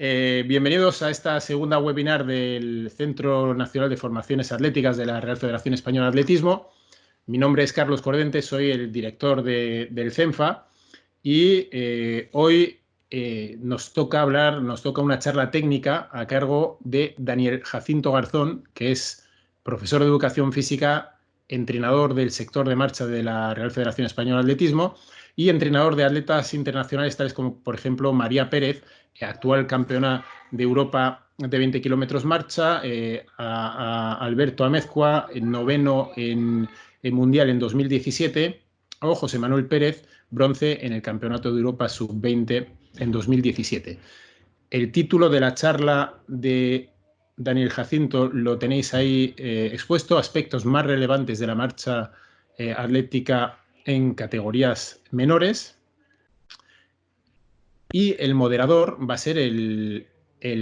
Bienvenidos a esta segunda webinar del Centro Nacional de Formaciones Atléticas de la Real Federación Española de Atletismo. Mi nombre es Carlos Cordente, soy el director del CENFA y hoy nos toca una charla técnica a cargo de Daniel Jacinto Garzón, que es profesor de Educación Física, entrenador del sector de marcha de la Real Federación Española de Atletismo y entrenador de atletas internacionales tales como, por ejemplo, María Pérez, actual campeona de Europa de 20 kilómetros marcha, a Alberto Amezcua, noveno en Mundial en 2017, o José Manuel Pérez, bronce en el Campeonato de Europa Sub-20 en 2017. El título de la charla de Daniel Jacinto lo tenéis ahí expuesto, aspectos más relevantes de la marcha atlética en categorías menores. Y el moderador va a ser el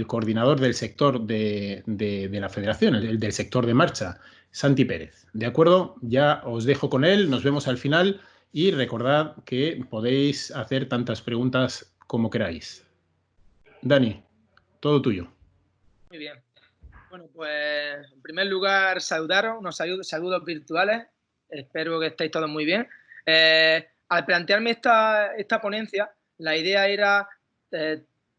coordinador del sector de la federación, el del sector de marcha, Santi Pérez. ¿De acuerdo? Ya os dejo con él, nos vemos al final y recordad que podéis hacer tantas preguntas como queráis. Dani, todo tuyo. Muy bien. Bueno, pues en primer lugar saludaros, unos saludos virtuales. Espero que estéis todos muy bien. Al plantearme esta ponencia, la idea era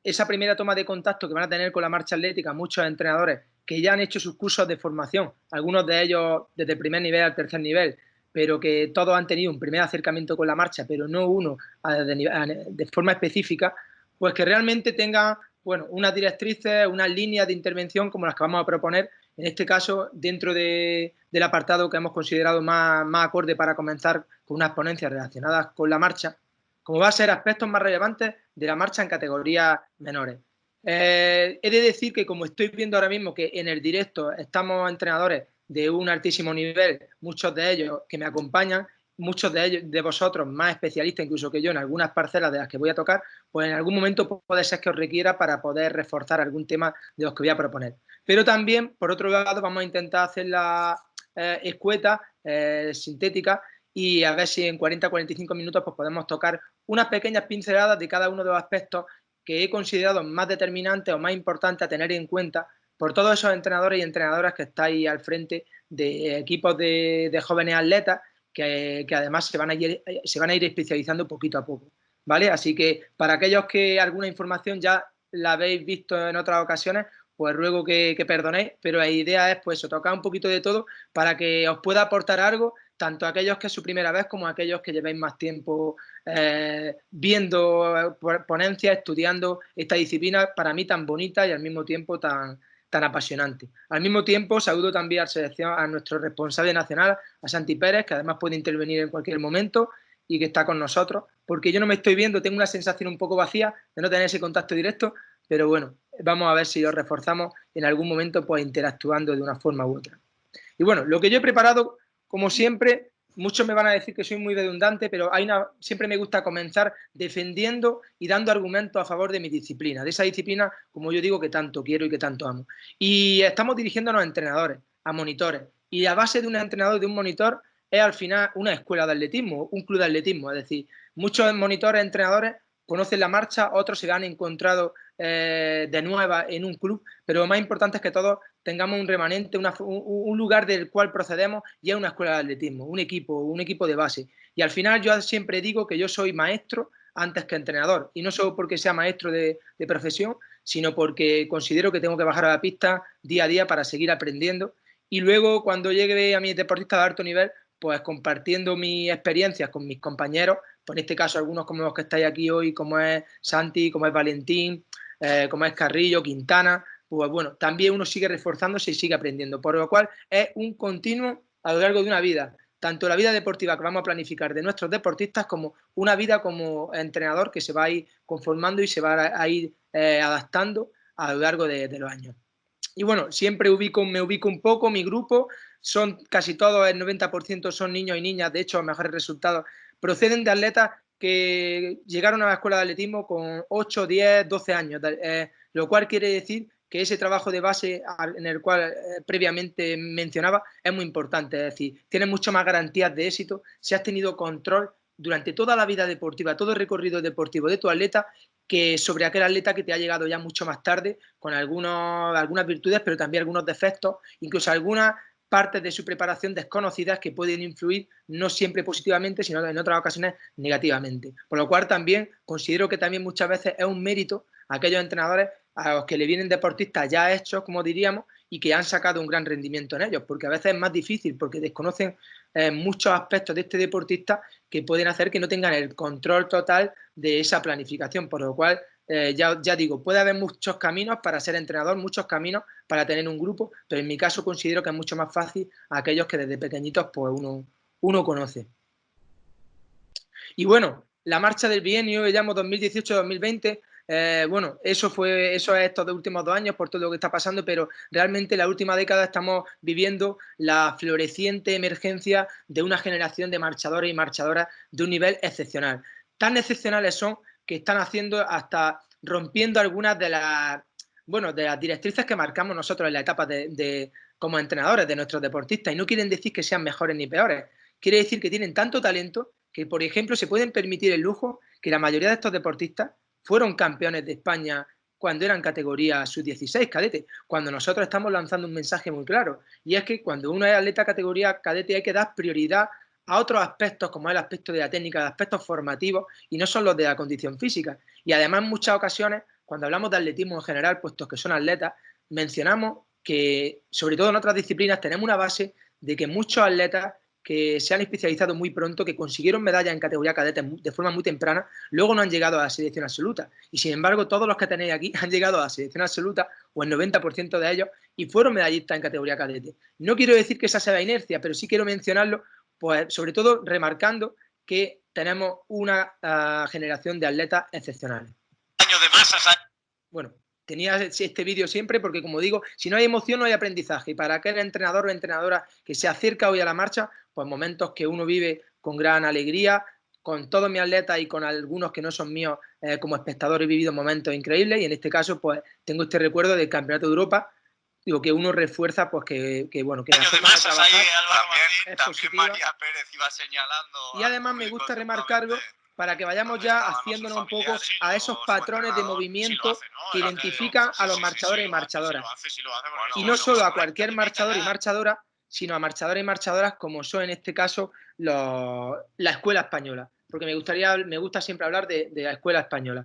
esa primera toma de contacto que van a tener con la marcha atlética muchos entrenadores que ya han hecho sus cursos de formación, algunos de ellos desde el primer nivel al tercer nivel, pero que todos han tenido un primer acercamiento con la marcha, pero no uno de forma específica, pues que realmente tengan unas directrices, unas líneas de intervención como las que vamos a proponer, en este caso, dentro del apartado que hemos considerado más acorde para comenzar con unas ponencias relacionadas con la marcha, como va a ser aspectos más relevantes de la marcha en categorías menores. He de decir que como estoy viendo ahora mismo que en el directo estamos entrenadores de un altísimo nivel, muchos de ellos que me acompañan, muchos de vosotros más especialistas incluso que yo en algunas parcelas de las que voy a tocar, pues en algún momento puede ser que os requiera para poder reforzar algún tema de los que voy a proponer. Pero también, por otro lado, vamos a intentar hacerla escueta, sintética, y a ver si en 40-45 minutos pues podemos tocar unas pequeñas pinceladas de cada uno de los aspectos que he considerado más determinantes o más importantes a tener en cuenta por todos esos entrenadores y entrenadoras que estáis al frente de equipos de jóvenes atletas que además se van a ir especializando poquito a poco, ¿vale? Así que para aquellos que alguna información ya la habéis visto en otras ocasiones, pues ruego que perdonéis, pero la idea es pues tocar un poquito de todo para que os pueda aportar algo, tanto a aquellos que es su primera vez como a aquellos que llevéis más tiempo viendo ponencias, estudiando esta disciplina para mí tan bonita y al mismo tiempo tan apasionante. Al mismo tiempo, saludo también a nuestro responsable nacional, a Santi Pérez, que además puede intervenir en cualquier momento y que está con nosotros, porque yo no me estoy viendo, tengo una sensación un poco vacía de no tener ese contacto directo, pero bueno, vamos a ver si lo reforzamos en algún momento pues interactuando de una forma u otra. Y bueno, lo que yo he preparado, como siempre, muchos me van a decir que soy muy redundante, pero siempre me gusta comenzar defendiendo y dando argumentos a favor de mi disciplina, de esa disciplina, como yo digo, que tanto quiero y que tanto amo. Y estamos dirigiéndonos a entrenadores, a monitores, y la base de un entrenador y de un monitor es al final una escuela de atletismo, un club de atletismo, es decir, muchos monitores, entrenadores conocen la marcha, otros se la han encontrado de nueva en un club, pero lo más importante es que todos tengamos un remanente, un lugar del cual procedemos y es una escuela de atletismo, un equipo de base. Y al final yo siempre digo que yo soy maestro antes que entrenador, y no solo porque sea maestro de profesión, sino porque considero que tengo que bajar a la pista día a día para seguir aprendiendo, y luego cuando llegue a mis deportistas de alto nivel, pues compartiendo mis experiencias con mis compañeros, pues en este caso algunos como los que estáis aquí hoy, como es Santi, como es Valentín, como es Carrillo, Quintana, pues bueno, también uno sigue reforzándose y sigue aprendiendo, por lo cual es un continuo a lo largo de una vida, tanto la vida deportiva que vamos a planificar de nuestros deportistas como una vida como entrenador que se va a ir conformando y se va a ir adaptando a lo largo de los años. Y bueno, siempre me ubico un poco, mi grupo, son casi todos, el 90% son niños y niñas, de hecho, mejores resultados, proceden de atletas que llegaron a la escuela de atletismo con 8, 10, 12 años, lo cual quiere decir que ese trabajo de base en el cual previamente mencionaba es muy importante, es decir, tienes mucho más garantías de éxito si has tenido control durante toda la vida deportiva, todo el recorrido deportivo de tu atleta que sobre aquel atleta que te ha llegado ya mucho más tarde, con algunas virtudes, pero también algunos defectos, incluso algunas partes de su preparación desconocidas que pueden influir no siempre positivamente, sino en otras ocasiones negativamente. Por lo cual también considero que también muchas veces es un mérito a aquellos entrenadores a los que le vienen deportistas ya hechos, como diríamos, y que han sacado un gran rendimiento en ellos, porque a veces es más difícil, porque desconocen muchos aspectos de este deportista que pueden hacer que no tengan el control total de esa planificación, por lo cual ya digo, puede haber muchos caminos para ser entrenador, muchos caminos para tener un grupo, pero en mi caso considero que es mucho más fácil a aquellos que desde pequeñitos pues uno conoce. Y bueno, la marcha del bienio, que llamo 2018-2020, bueno, eso es estos dos últimos 2 años por todo lo que está pasando, pero realmente en la última década estamos viviendo la floreciente emergencia de una generación de marchadores y marchadoras de un nivel excepcional. Tan excepcionales son que están haciendo hasta rompiendo algunas de las directrices que marcamos nosotros en la etapa como entrenadores de nuestros deportistas, y no quieren decir que sean mejores ni peores, quiere decir que tienen tanto talento que, por ejemplo, se pueden permitir el lujo que la mayoría de estos deportistas fueron campeones de España cuando eran categoría sub-16 cadete, cuando nosotros estamos lanzando un mensaje muy claro, y es que cuando uno es atleta categoría cadete hay que dar prioridad a otros aspectos, como es el aspecto de la técnica, de aspectos formativos, y no son los de la condición física. Y además en muchas ocasiones, cuando hablamos de atletismo en general, puestos que son atletas, mencionamos que, sobre todo en otras disciplinas, tenemos una base de que muchos atletas que se han especializado muy pronto, que consiguieron medallas en categoría cadete de forma muy temprana, luego no han llegado a la selección absoluta. Y sin embargo, todos los que tenéis aquí han llegado a la selección absoluta, o el 90% de ellos, y fueron medallistas en categoría cadete. No quiero decir que esa sea la inercia, pero sí quiero mencionarlo, pues sobre todo remarcando que tenemos una generación de atletas excepcionales. Bueno, tenía este vídeo siempre porque, como digo, si no hay emoción no hay aprendizaje, y para aquel entrenador o entrenadora que se acerca hoy a la marcha, pues momentos que uno vive con gran alegría, con todos mis atletas y con algunos que no son míos como espectador he vivido momentos increíbles, y en este caso pues tengo este recuerdo del Campeonato de Europa, digo, que uno refuerza pues que bueno, que la forma de trabajar es positiva. María Pérez iba señalando, y además me gusta remarcarlo para que vayamos ya haciéndonos un poco a esos patrones de movimiento que identifican a los marchadores y marchadoras. Y no solo a cualquier marchador y marchadora, sino a marchadores y marchadoras como son en este caso la escuela española, porque me gusta siempre hablar de la escuela española.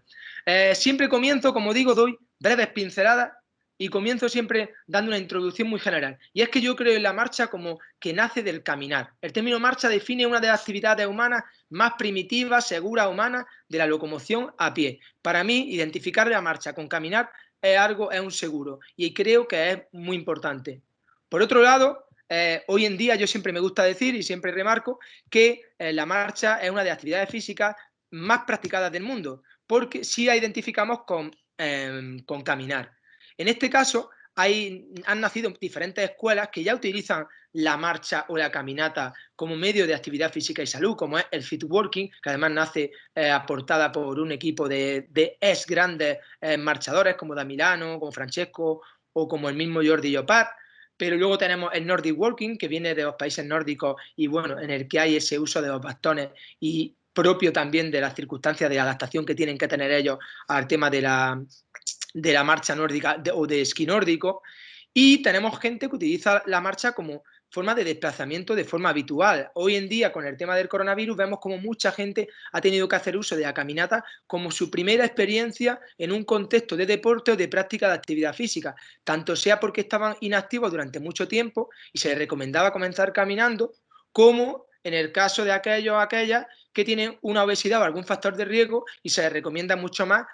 Siempre comienzo, como digo, doy breves pinceladas y comienzo siempre dando una introducción muy general. Y es que yo creo en la marcha como que nace del caminar. El término marcha define una de las actividades humanas más primitivas, seguras, humanas, de la locomoción a pie. Para mí, identificar la marcha con caminar es un seguro, y creo que es muy importante. Por otro lado, hoy en día yo siempre me gusta decir y siempre remarco que la marcha es una de las actividades físicas más practicadas del mundo, porque sí la identificamos con caminar. En este caso, han nacido diferentes escuelas que ya utilizan la marcha o la caminata como medio de actividad física y salud, como es el fitworking, que además nace aportada por un equipo de grandes marchadores como Da Milano, como Francesco o como el mismo Jordi Llopart. Pero luego tenemos el Nordic Walking, que viene de los países nórdicos y bueno, en el que hay ese uso de los bastones y propio también de las circunstancias de adaptación que tienen que tener ellos al tema de la marcha nórdica o de esquí nórdico. Y tenemos gente que utiliza la marcha como forma de desplazamiento de forma habitual. Hoy en día, con el tema del coronavirus, vemos como mucha gente ha tenido que hacer uso de la caminata como su primera experiencia en un contexto de deporte o de práctica de actividad física, tanto sea porque estaban inactivos durante mucho tiempo y se les recomendaba comenzar caminando, como en el caso de aquellos o aquellas que tienen una obesidad o algún factor de riesgo y se les recomienda mucho más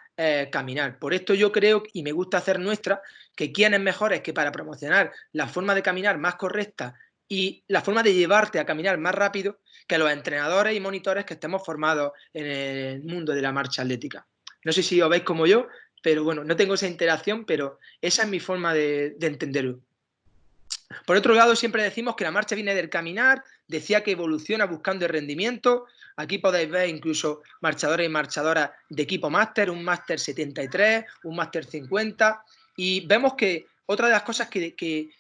caminar. Por esto yo creo, y me gusta hacer nuestra, que quién es mejor es que para promocionar la forma de caminar más correcta y la forma de llevarte a caminar más rápido, que los entrenadores y monitores que estemos formados en el mundo de la marcha atlética. No sé si os veis como yo, pero bueno, no tengo esa interacción, pero esa es mi forma de entenderlo. Por otro lado, siempre decimos que la marcha viene del caminar, decía que evoluciona buscando el rendimiento. Aquí podéis ver incluso marchadores y marchadoras de equipo máster, un máster 73, un máster 50, y vemos que otra de las cosas que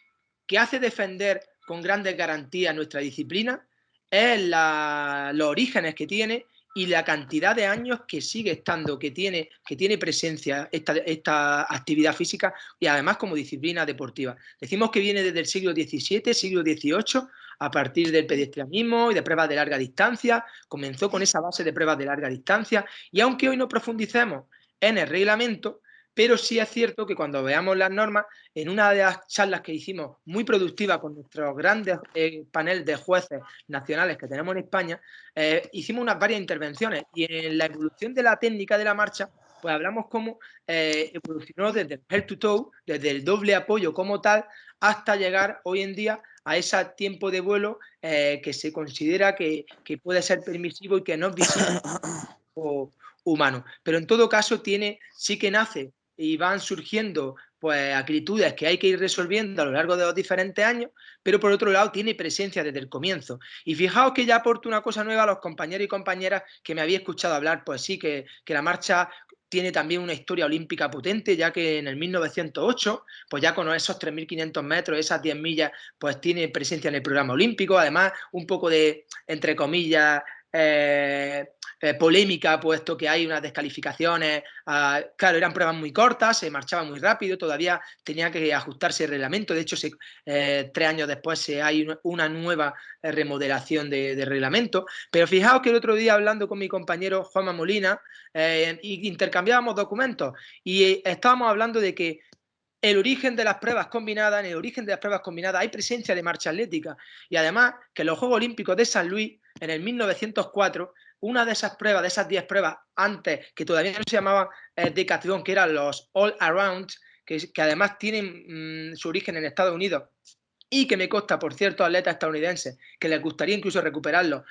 hace defender con grandes garantías nuestra disciplina es los orígenes que tiene y la cantidad de años que sigue estando, que tiene presencia esta actividad física y además como disciplina deportiva. Decimos que viene desde el siglo XVII, siglo XVIII, a partir del pedestrianismo y de pruebas de larga distancia. Comenzó con esa base de pruebas de larga distancia y aunque hoy no profundicemos en el reglamento, pero sí es cierto que cuando veamos las normas, en una de las charlas que hicimos muy productiva con nuestros grandes panel de jueces nacionales que tenemos en España, hicimos varias intervenciones y en la evolución de la técnica de la marcha, pues hablamos cómo evolucionó desde el head to toe, desde el doble apoyo como tal, hasta llegar hoy en día a ese tiempo de vuelo que se considera que puede ser permisivo y que no es visible o humano. Pero en todo caso sí que nace y van surgiendo pues acritudes que hay que ir resolviendo a lo largo de los diferentes años, pero por otro lado tiene presencia desde el comienzo. Y fijaos que ya aporto una cosa nueva a los compañeros y compañeras que me había escuchado hablar, pues sí, que la marcha tiene también una historia olímpica potente, ya que en el 1908, pues ya con esos 3.500 metros, esas 10 millas, pues tiene presencia en el programa olímpico, además un poco de, entre comillas, polémica, puesto que hay unas descalificaciones. Claro, eran pruebas muy cortas, se marchaba muy rápido, todavía tenía que ajustarse el reglamento. De hecho, 3 años después hay una nueva remodelación de reglamento. Pero fijaos que el otro día, hablando con mi compañero Juanma Molina, intercambiábamos documentos y estábamos hablando de que el origen de las pruebas combinadas, en el origen de las pruebas combinadas hay presencia de marcha atlética y además que en los Juegos Olímpicos de San Luis, en el 1904, una de esas pruebas, de esas 10 pruebas antes, que todavía no se llamaban decatlón, que eran los all around, que además tienen su origen en Estados Unidos y que me consta por ciertos atletas estadounidenses que les gustaría incluso recuperarlo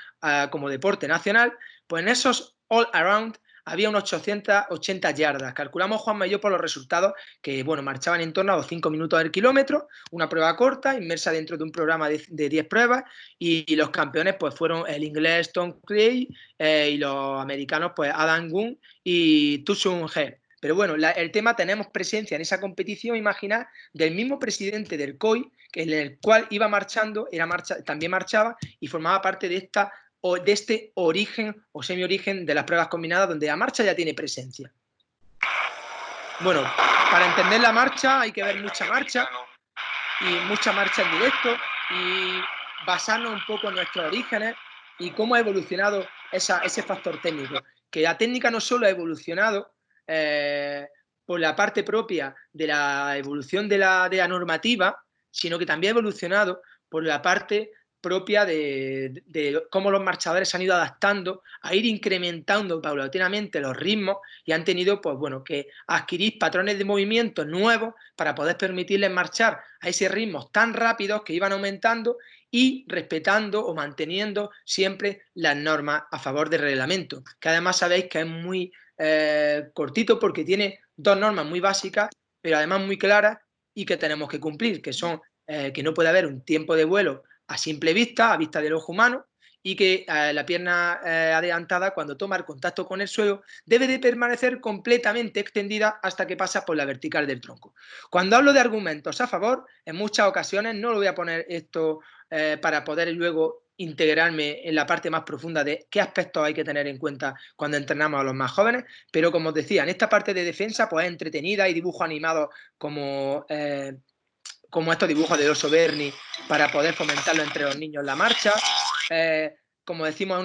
como deporte nacional, pues en esos all around había unos 880 yardas. Calculamos Juanma y yo por los resultados que, bueno, marchaban en torno a los 5 minutos del kilómetro, una prueba corta, inmersa dentro de un programa de 10 pruebas, y los campeones pues fueron el inglés Tom Cray y los americanos pues Adam Gunn y Tusun He. Pero bueno, el tema, tenemos presencia en esa competición, imaginad, del mismo presidente del COI, en el cual iba marchando, también marchaba y formaba parte de este origen o semi-origen de las pruebas combinadas, donde la marcha ya tiene presencia. Bueno, para entender la marcha hay que ver mucha marcha en directo y basarnos un poco en nuestros orígenes y cómo ha evolucionado ese factor técnico. Que la técnica no solo ha evolucionado por la parte propia de la evolución de la normativa, sino que también ha evolucionado por la parte propia de cómo los marchadores se han ido adaptando a ir incrementando paulatinamente los ritmos y han tenido, pues bueno, que adquirir patrones de movimiento nuevos para poder permitirles marchar a ese ritmos tan rápidos que iban aumentando y respetando o manteniendo siempre las normas a favor del reglamento, que además sabéis que es muy cortito porque tiene 2 normas muy básicas, pero además muy claras y que tenemos que cumplir, que son que no puede haber un tiempo de vuelo a simple vista, a vista del ojo humano, y que la pierna adelantada, cuando toma el contacto con el suelo, debe de permanecer completamente extendida hasta que pasa por la vertical del tronco. Cuando hablo de argumentos a favor, en muchas ocasiones, no lo voy a poner esto para poder luego integrarme en la parte más profunda de qué aspectos hay que tener en cuenta cuando entrenamos a los más jóvenes, pero como os decía, en esta parte de defensa pues es entretenida, y dibujos animados como estos dibujos de Oso Berni para poder fomentarlo entre los niños la marcha. Como decimos,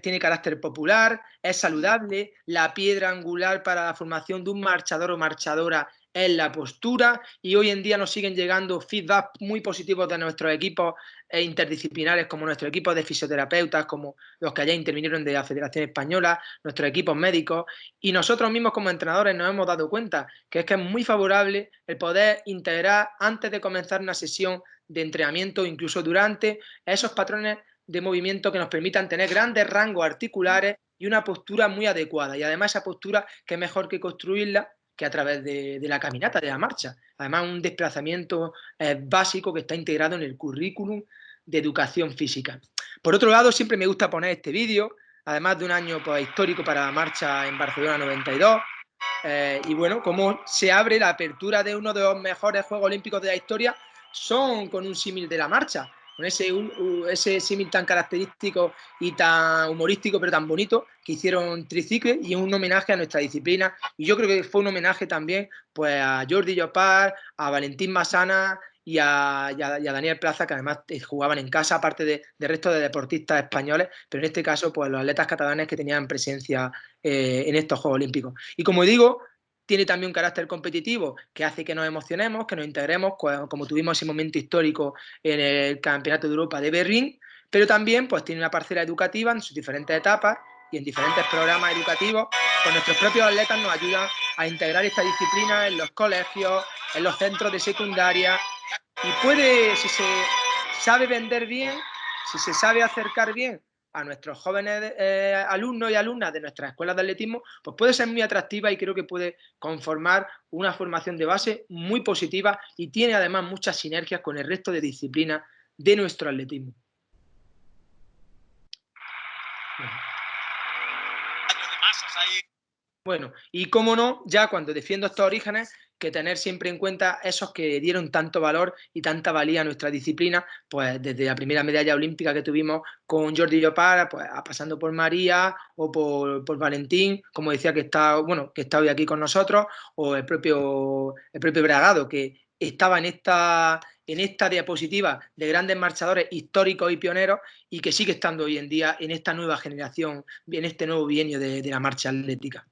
tiene carácter popular, es saludable. La piedra angular para la formación de un marchador o marchadora es la postura, y hoy en día nos siguen llegando feedback muy positivos de nuestros equipos interdisciplinares, como nuestros equipos de fisioterapeutas, como los que allá intervinieron de la Federación Española, nuestros equipos médicos, y nosotros mismos como entrenadores nos hemos dado cuenta que es muy favorable el poder integrar antes de comenzar una sesión de entrenamiento, incluso durante, esos patrones de movimiento que nos permitan tener grandes rangos articulares y una postura muy adecuada, y además esa postura que es mejor que construirla que a través de la caminata, de la marcha. Además, un desplazamiento básico que está integrado en el currículum de educación física. Por otro lado, siempre me gusta poner este vídeo, además de un año pues, histórico para la marcha en Barcelona 92, y bueno, cómo se abre la apertura de uno de los mejores Juegos Olímpicos de la historia, son con un símil de la marcha. ese símil tan característico y tan humorístico, pero tan bonito, que hicieron Tricicle, y un homenaje a nuestra disciplina. Y yo creo que fue un homenaje también pues, a Jordi Llopart, a Valentín Massana y a Daniel Plaza, que además jugaban en casa, aparte de resto de deportistas españoles, pero en este caso, pues los atletas catalanes que tenían presencia en estos Juegos Olímpicos. Y como digo, tiene también un carácter competitivo que hace que nos emocionemos, que nos integremos, como tuvimos ese momento histórico en el Campeonato de Europa de Berlín, pero también pues, tiene una parcela educativa en sus diferentes etapas y en diferentes programas educativos, pues nuestros propios atletas nos ayudan a integrar esta disciplina en los colegios, en los centros de secundaria, y puede, si se sabe vender bien, si se sabe acercar bien a nuestros jóvenes alumnos y alumnas de nuestras escuelas de atletismo, pues puede ser muy atractiva y creo que puede conformar una formación de base muy positiva y tiene además muchas sinergias con el resto de disciplinas de nuestro atletismo. Bueno, y cómo no, ya cuando defiendo estos orígenes, que tener siempre en cuenta esos que dieron tanto valor y tanta valía a nuestra disciplina, pues desde la primera medalla olímpica que tuvimos con Jordi Llopart, pues pasando por María o por Valentín, como decía que está hoy aquí con nosotros, o el propio Bragado, que estaba en esta diapositiva de grandes marchadores históricos y pioneros y que sigue estando hoy en día en esta nueva generación, en este nuevo bienio de la marcha atlética.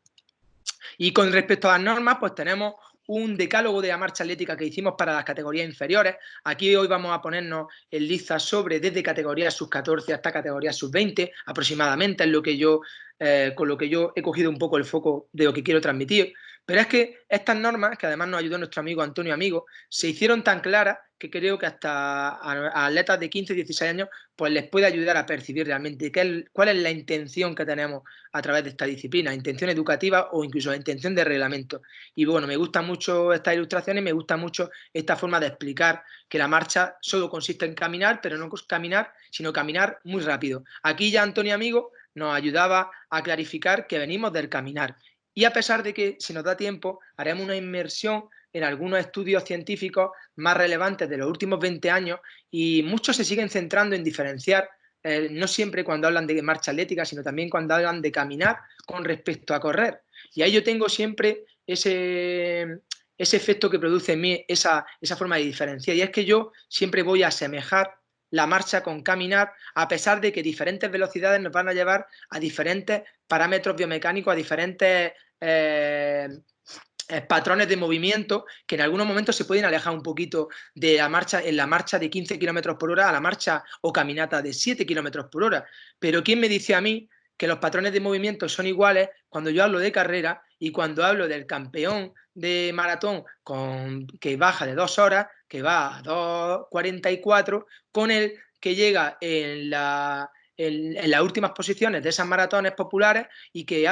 Y con respecto a las normas, pues tenemos un decálogo de la marcha atlética que hicimos para las categorías inferiores. Aquí hoy vamos a ponernos en lista sobre desde categorías sub-14 hasta categorías sub-20, aproximadamente, es lo que yo, con lo que yo he cogido un poco el foco de lo que quiero transmitir. Pero es que estas normas, que además nos ayudó nuestro amigo Antonio Amigo, se hicieron tan claras que creo que hasta a atletas de 15 y 16 años pues les puede ayudar a percibir realmente cuál es la intención que tenemos a través de esta disciplina, intención educativa o incluso la intención de reglamento. Y bueno, me gustan mucho estas ilustraciones, me gusta mucho esta forma de explicar que la marcha solo consiste en caminar, pero no caminar, sino caminar muy rápido. Aquí ya Antonio Amigo nos ayudaba a clarificar que venimos del caminar. Y a pesar de que, si nos da tiempo, haremos una inmersión en algunos estudios científicos más relevantes de los últimos 20 años y muchos se siguen centrando en diferenciar, no siempre cuando hablan de marcha atlética, sino también cuando hablan de caminar con respecto a correr. Y ahí yo tengo siempre ese efecto que produce en mí esa forma de diferenciar. Y es que yo siempre voy a asemejar la marcha con caminar, a pesar de que diferentes velocidades nos van a llevar a diferentes parámetros biomecánicos, a diferentes patrones de movimiento que en algunos momentos se pueden alejar un poquito de la marcha, en la marcha de 15 km por hora a la marcha o caminata de 7 km por hora. Pero ¿quién me dice a mí que los patrones de movimiento son iguales cuando yo hablo de carrera y cuando hablo del campeón de maratón que baja de 2 horas, que va a 2:44, con el que llega en las últimas posiciones de esas maratones populares y que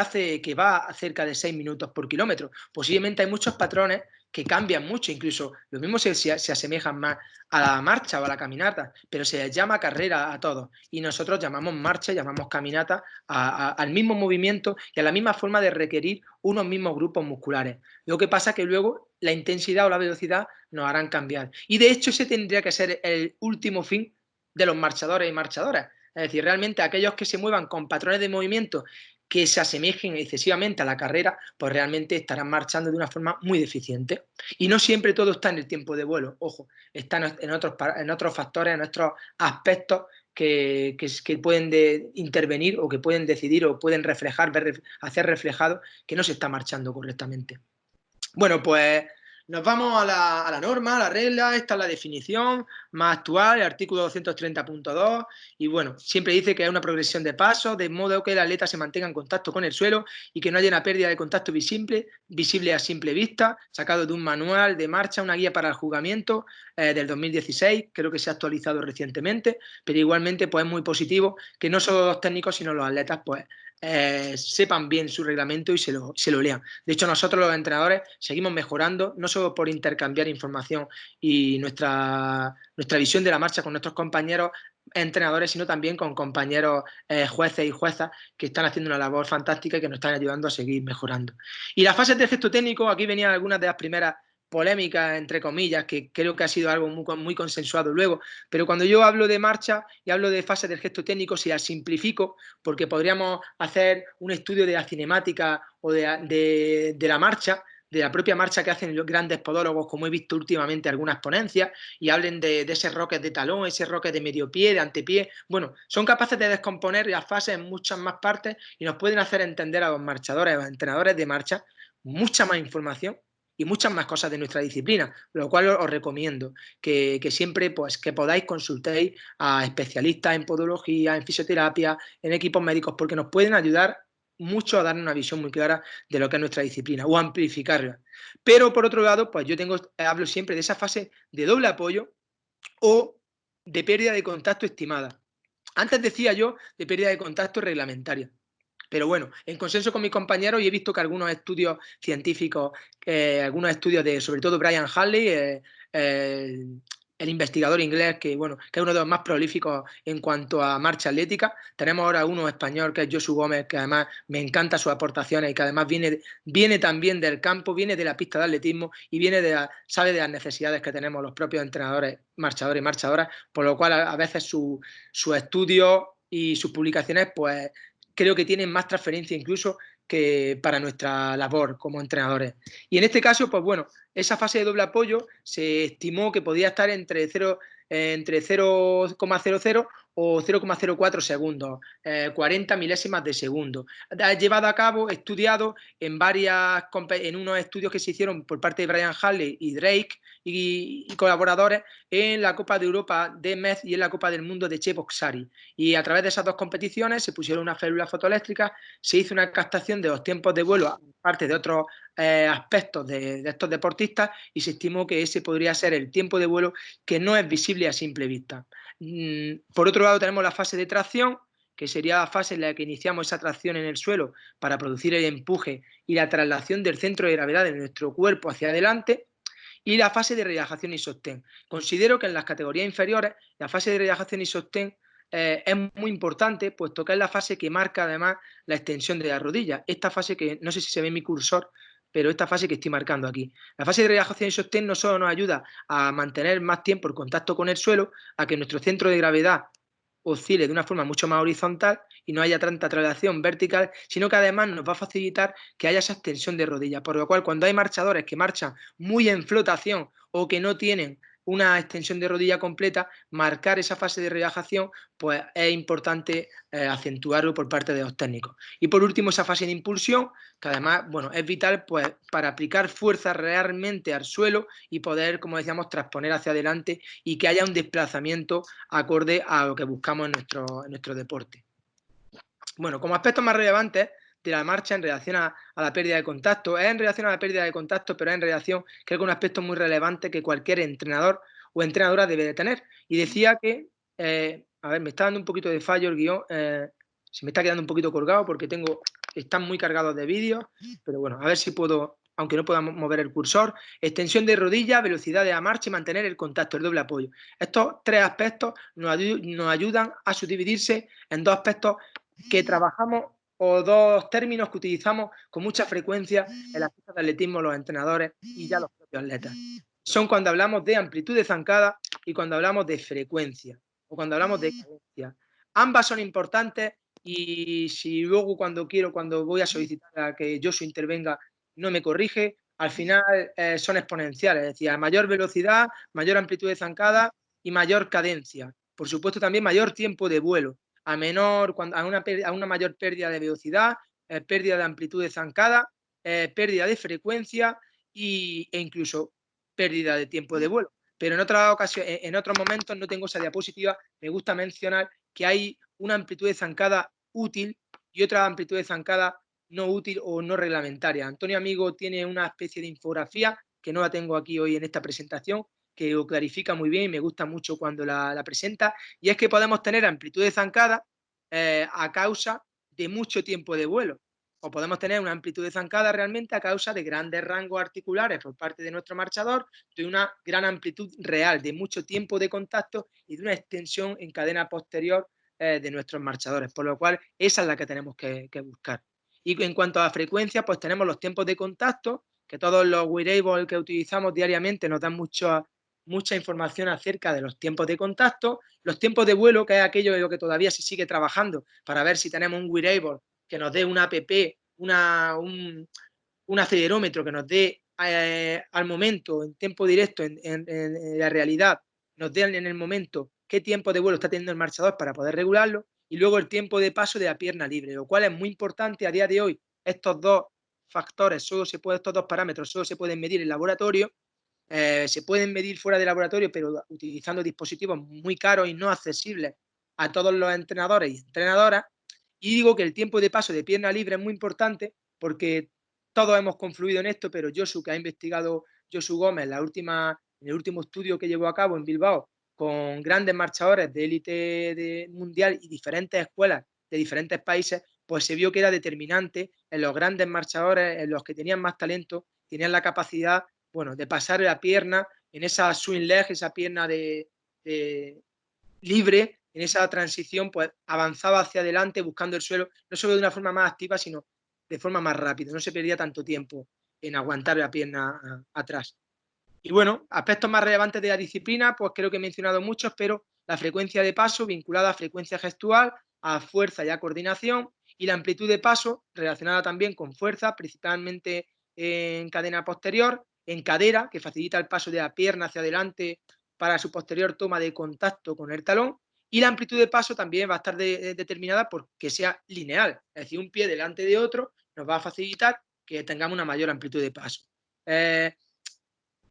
va a cerca de 6 minutos por kilómetro? Posiblemente hay muchos patrones que cambian mucho, incluso los mismos se asemejan más a la marcha o a la caminata, pero se les llama carrera a todos y nosotros llamamos marcha, llamamos caminata al mismo movimiento y a la misma forma de requerir unos mismos grupos musculares. Lo que pasa es que luego la intensidad o la velocidad nos harán cambiar. Y de hecho ese tendría que ser el último fin de los marchadores y marchadoras. Es decir, realmente aquellos que se muevan con patrones de movimiento que se asemejen excesivamente a la carrera, pues realmente estarán marchando de una forma muy deficiente. Y no siempre todo está en el tiempo de vuelo, ojo, está en otros factores, en otros aspectos que pueden intervenir o que pueden decidir o pueden reflejar, hacer reflejado que no se está marchando correctamente. Bueno, pues nos vamos a la norma, a la regla. Esta es la definición más actual, el artículo 230.2, y bueno, siempre dice que es una progresión de pasos, de modo que el atleta se mantenga en contacto con el suelo y que no haya una pérdida de contacto visible a simple vista, sacado de un manual de marcha, una guía para el juzgamiento del 2016, creo que se ha actualizado recientemente, pero igualmente pues es muy positivo que no solo los técnicos, sino los atletas pues sepan bien su reglamento y se lo lean. De hecho, nosotros los entrenadores seguimos mejorando, no solo por intercambiar información y nuestra visión de la marcha con nuestros compañeros entrenadores, sino también con compañeros jueces y juezas que están haciendo una labor fantástica y que nos están ayudando a seguir mejorando. Y las fases de gesto técnico, aquí venían algunas de las primeras polémicas, entre comillas, que creo que ha sido algo muy consensuado luego, pero cuando yo hablo de marcha y hablo de fase del gesto técnico, si la simplifico, porque podríamos hacer un estudio de la cinemática o de la marcha, de la propia marcha que hacen los grandes podólogos, como he visto últimamente algunas ponencias, y hablen de ese roque de talón, ese roque de medio pie, de antepié. Bueno, son capaces de descomponer las fases en muchas más partes y nos pueden hacer entender a los marchadores, a los entrenadores de marcha, mucha más información y muchas más cosas de nuestra disciplina, lo cual os recomiendo que siempre pues, que podáis consultéis a especialistas en podología, en fisioterapia, en equipos médicos, porque nos pueden ayudar mucho a dar una visión muy clara de lo que es nuestra disciplina o amplificarla. Pero por otro lado, pues yo hablo siempre de esa fase de doble apoyo o de pérdida de contacto estimada. Antes decía yo de pérdida de contacto reglamentaria. Pero bueno, en consenso con mis compañeros, y he visto que algunos estudios científicos, algunos estudios de, sobre todo Brian Harley, el investigador inglés que, bueno, que es uno de los más prolíficos en cuanto a marcha atlética. Tenemos ahora uno español que es Josu Gómez, que además me encanta sus aportaciones y que además viene también del campo, viene de la pista de atletismo y sabe de las necesidades que tenemos los propios entrenadores, marchadores y marchadoras, por lo cual a veces sus estudios y sus publicaciones, pues creo que tienen más transferencia incluso que para nuestra labor como entrenadores. Y en este caso, pues bueno, esa fase de doble apoyo se estimó que podía estar entre 0,00 o 0,04 segundos, 40 milésimas de segundo. Llevado a cabo, estudiado en unos estudios que se hicieron por parte de Brian Harley y Drake y colaboradores en la Copa de Europa de Metz y en la Copa del Mundo de Cheboksary. Y a través de esas dos competiciones se pusieron unas células fotoeléctricas, se hizo una captación de los tiempos de vuelo, aparte de otros aspectos de estos deportistas, y se estimó que ese podría ser el tiempo de vuelo que no es visible a simple vista. Por otro lado tenemos la fase de tracción, que sería la fase en la que iniciamos esa tracción en el suelo para producir el empuje y la traslación del centro de gravedad de nuestro cuerpo hacia adelante, y la fase de relajación y sostén. Considero que en las categorías inferiores la fase de relajación y sostén es muy importante, puesto que es la fase que marca además la extensión de la rodilla. Esta fase que no sé si se ve en mi cursor, pero esta fase que estoy marcando aquí. La fase de relajación y sostén no solo nos ayuda a mantener más tiempo el contacto con el suelo, a que nuestro centro de gravedad oscile de una forma mucho más horizontal y no haya tanta traslación vertical, sino que además nos va a facilitar que haya esa extensión de rodillas, por lo cual cuando hay marchadores que marchan muy en flotación o que no tienen una extensión de rodilla completa, marcar esa fase de relajación, pues es importante acentuarlo por parte de los técnicos. Y por último, esa fase de impulsión, que además, bueno, es vital pues para aplicar fuerza realmente al suelo y poder, como decíamos, transponer hacia adelante y que haya un desplazamiento acorde a lo que buscamos en nuestro deporte. Bueno, como aspectos más relevantes de la marcha en relación a la pérdida de contacto, es en relación a la pérdida de contacto, pero es en relación, creo que un aspecto muy relevante que cualquier entrenador o entrenadora debe de tener. Y decía que, a ver, me está dando un poquito de fallo el guión, se me está quedando un poquito colgado porque están muy cargados de vídeos, pero bueno, a ver si puedo, aunque no pueda mover el cursor. Extensión de rodilla, velocidad de la marcha y mantener el contacto, el doble apoyo. Estos tres aspectos nos ayudan a subdividirse en dos aspectos que trabajamos o dos términos que utilizamos con mucha frecuencia en las pistas de atletismo los entrenadores y ya los propios atletas. Son cuando hablamos de amplitud de zancada y cuando hablamos de frecuencia o cuando hablamos de cadencia. Ambas son importantes y si luego cuando voy a solicitar a que Josu intervenga, no me corrige, al final son exponenciales, es decir, a mayor velocidad, mayor amplitud de zancada y mayor cadencia. Por supuesto también mayor tiempo de vuelo. A una mayor pérdida de velocidad, pérdida de amplitud de zancada, pérdida de frecuencia e incluso pérdida de tiempo de vuelo. Pero en otros momentos no tengo esa diapositiva, me gusta mencionar que hay una amplitud de zancada útil y otra amplitud de zancada no útil o no reglamentaria. Antonio Amigo tiene una especie de infografía que no la tengo aquí hoy en esta presentación, que lo clarifica muy bien y me gusta mucho cuando la presenta, y es que podemos tener amplitud de zancada a causa de mucho tiempo de vuelo, o podemos tener una amplitud de zancada realmente a causa de grandes rangos articulares por parte de nuestro marchador, de una gran amplitud real, de mucho tiempo de contacto y de una extensión en cadena posterior de nuestros marchadores, por lo cual esa es la que tenemos que buscar. Y en cuanto a la frecuencia, pues tenemos los tiempos de contacto, que todos los wearables que utilizamos diariamente nos dan mucha información acerca de los tiempos de contacto, los tiempos de vuelo, que es aquello de lo que todavía se sigue trabajando, para ver si tenemos un wearable que nos dé una app, un acelerómetro que nos dé al momento, en tiempo directo, en la realidad, nos dé en el momento qué tiempo de vuelo está teniendo el marchador para poder regularlo, y luego el tiempo de paso de la pierna libre, lo cual es muy importante a día de hoy. Estos dos factores, estos dos parámetros solo se pueden medir en laboratorio, se pueden medir fuera de laboratorio, pero utilizando dispositivos muy caros y no accesibles a todos los entrenadores y entrenadoras. Y digo que el tiempo de paso de pierna libre es muy importante porque todos hemos confluido en esto, pero Josu, que ha investigado, Josu Gómez, en el último estudio que llevó a cabo en Bilbao, con grandes marchadores de élite mundial y diferentes escuelas de diferentes países, pues se vio que era determinante en los grandes marchadores, en los que tenían más talento, tenían la capacidad, bueno, de pasar la pierna en esa swing leg, esa pierna de libre, en esa transición, pues avanzaba hacia adelante buscando el suelo, no solo de una forma más activa, sino de forma más rápida, no se perdía tanto tiempo en aguantar la pierna atrás. Y bueno, aspectos más relevantes de la disciplina, pues creo que he mencionado muchos, pero la frecuencia de paso vinculada a frecuencia gestual, a fuerza y a coordinación, y la amplitud de paso relacionada también con fuerza, principalmente en cadena posterior, en cadera, que facilita el paso de la pierna hacia adelante para su posterior toma de contacto con el talón, y la amplitud de paso también va a estar determinada por que sea lineal, es decir, un pie delante de otro nos va a facilitar que tengamos una mayor amplitud de paso.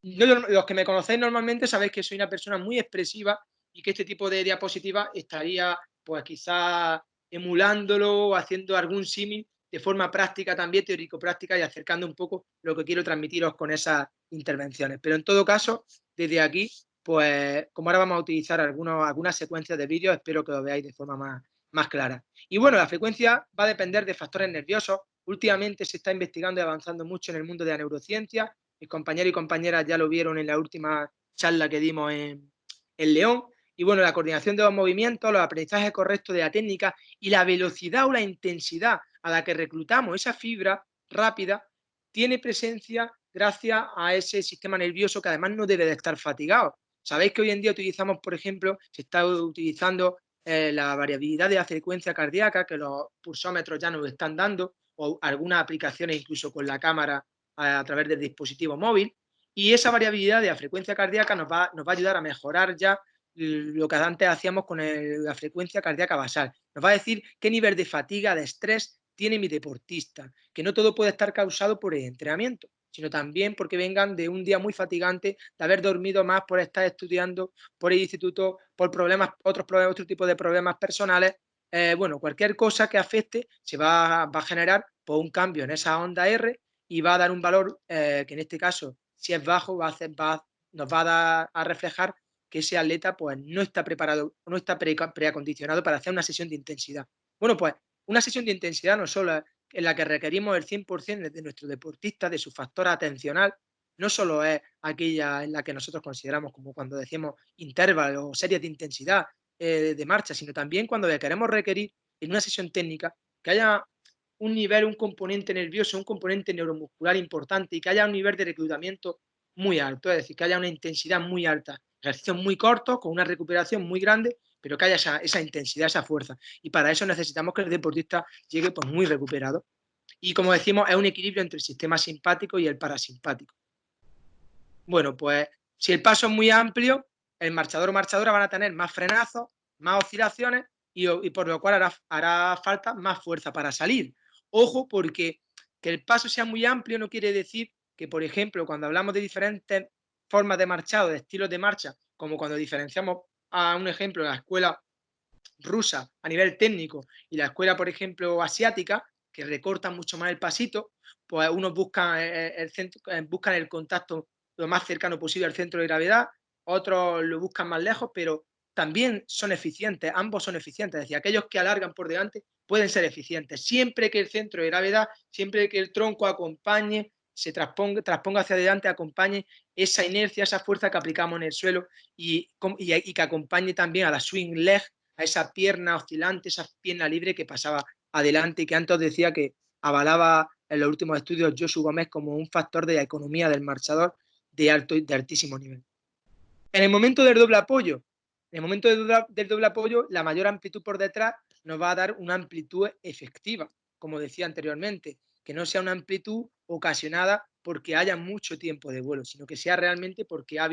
Los que me conocéis normalmente sabéis que soy una persona muy expresiva y que este tipo de diapositivas estaría pues quizás emulándolo o haciendo algún símil de forma práctica también, teórico-práctica, y acercando un poco lo que quiero transmitiros con esas intervenciones. Pero en todo caso, desde aquí, pues como ahora vamos a utilizar algunas secuencias de vídeos, espero que lo veáis de forma más clara. Y bueno, la frecuencia va a depender de factores nerviosos. Últimamente se está investigando y avanzando mucho en el mundo de la neurociencia. Mis compañeros y compañeras ya lo vieron en la última charla que dimos en León. Y bueno, la coordinación de los movimientos, los aprendizajes correctos de la técnica y la velocidad o la intensidad a la que reclutamos esa fibra rápida tiene presencia gracias a ese sistema nervioso que además no debe de estar fatigado. Sabéis que hoy en día utilizamos, por ejemplo, se está utilizando la variabilidad de la frecuencia cardíaca, que los pulsómetros ya nos están dando, o algunas aplicaciones incluso con la cámara a través del dispositivo móvil, y esa variabilidad de la frecuencia cardíaca nos va a ayudar a mejorar ya lo que antes hacíamos con la frecuencia cardíaca basal. Nos va a decir qué nivel de fatiga, de estrés tiene mi deportista, que no todo puede estar causado por el entrenamiento, sino también porque vengan de un día muy fatigante, de haber dormido más por estar estudiando por el instituto, por otro tipo de problemas personales. Bueno, cualquier cosa que afecte se va a generar por un cambio en esa onda R y va a dar un valor que en este caso, si es bajo, nos va a reflejar que ese atleta pues no está preparado, no está preacondicionado para hacer una sesión de intensidad. Bueno, pues una sesión de intensidad no solo es en la que requerimos el 100% de nuestro deportista, de su factor atencional, no solo es aquella en la que nosotros consideramos como cuando decimos intervalos o series de intensidad de marcha, sino también cuando le queremos requerir en una sesión técnica que haya un nivel, un componente nervioso, un componente neuromuscular importante y que haya un nivel de reclutamiento muy alto, es decir, que haya una intensidad muy alta, ejercicios muy cortos, con una recuperación muy grande, pero que haya esa intensidad, esa fuerza. Y para eso necesitamos que el deportista llegue pues, muy recuperado. Y como decimos, es un equilibrio entre el sistema simpático y el parasimpático. Bueno, pues si el paso es muy amplio, el marchador o marchadora van a tener más frenazos, más oscilaciones y por lo cual hará falta más fuerza para salir. Ojo, porque que el paso sea muy amplio no quiere decir que, por ejemplo, cuando hablamos de diferentes formas de marchado, de estilos de marcha, como cuando diferenciamos a un ejemplo la escuela rusa a nivel técnico y la escuela, por ejemplo, asiática, que recortan mucho más el pasito, pues unos buscan el contacto lo más cercano posible al centro de gravedad, otros lo buscan más lejos, pero también son eficientes, ambos son eficientes, es decir, aquellos que alargan por delante pueden ser eficientes, siempre que el centro de gravedad, siempre que el tronco acompañe, se transponga hacia adelante, acompañe esa inercia, esa fuerza que aplicamos en el suelo y que acompañe también a la swing leg, a esa pierna oscilante, esa pierna libre que pasaba adelante y que antes decía que avalaba en los últimos estudios Josu Gómez como un factor de la economía del marchador de altísimo nivel. En el momento del doble apoyo, la mayor amplitud por detrás nos va a dar una amplitud efectiva, como decía anteriormente, que no sea una amplitud ocasionada porque haya mucho tiempo de vuelo, sino que sea realmente porque ha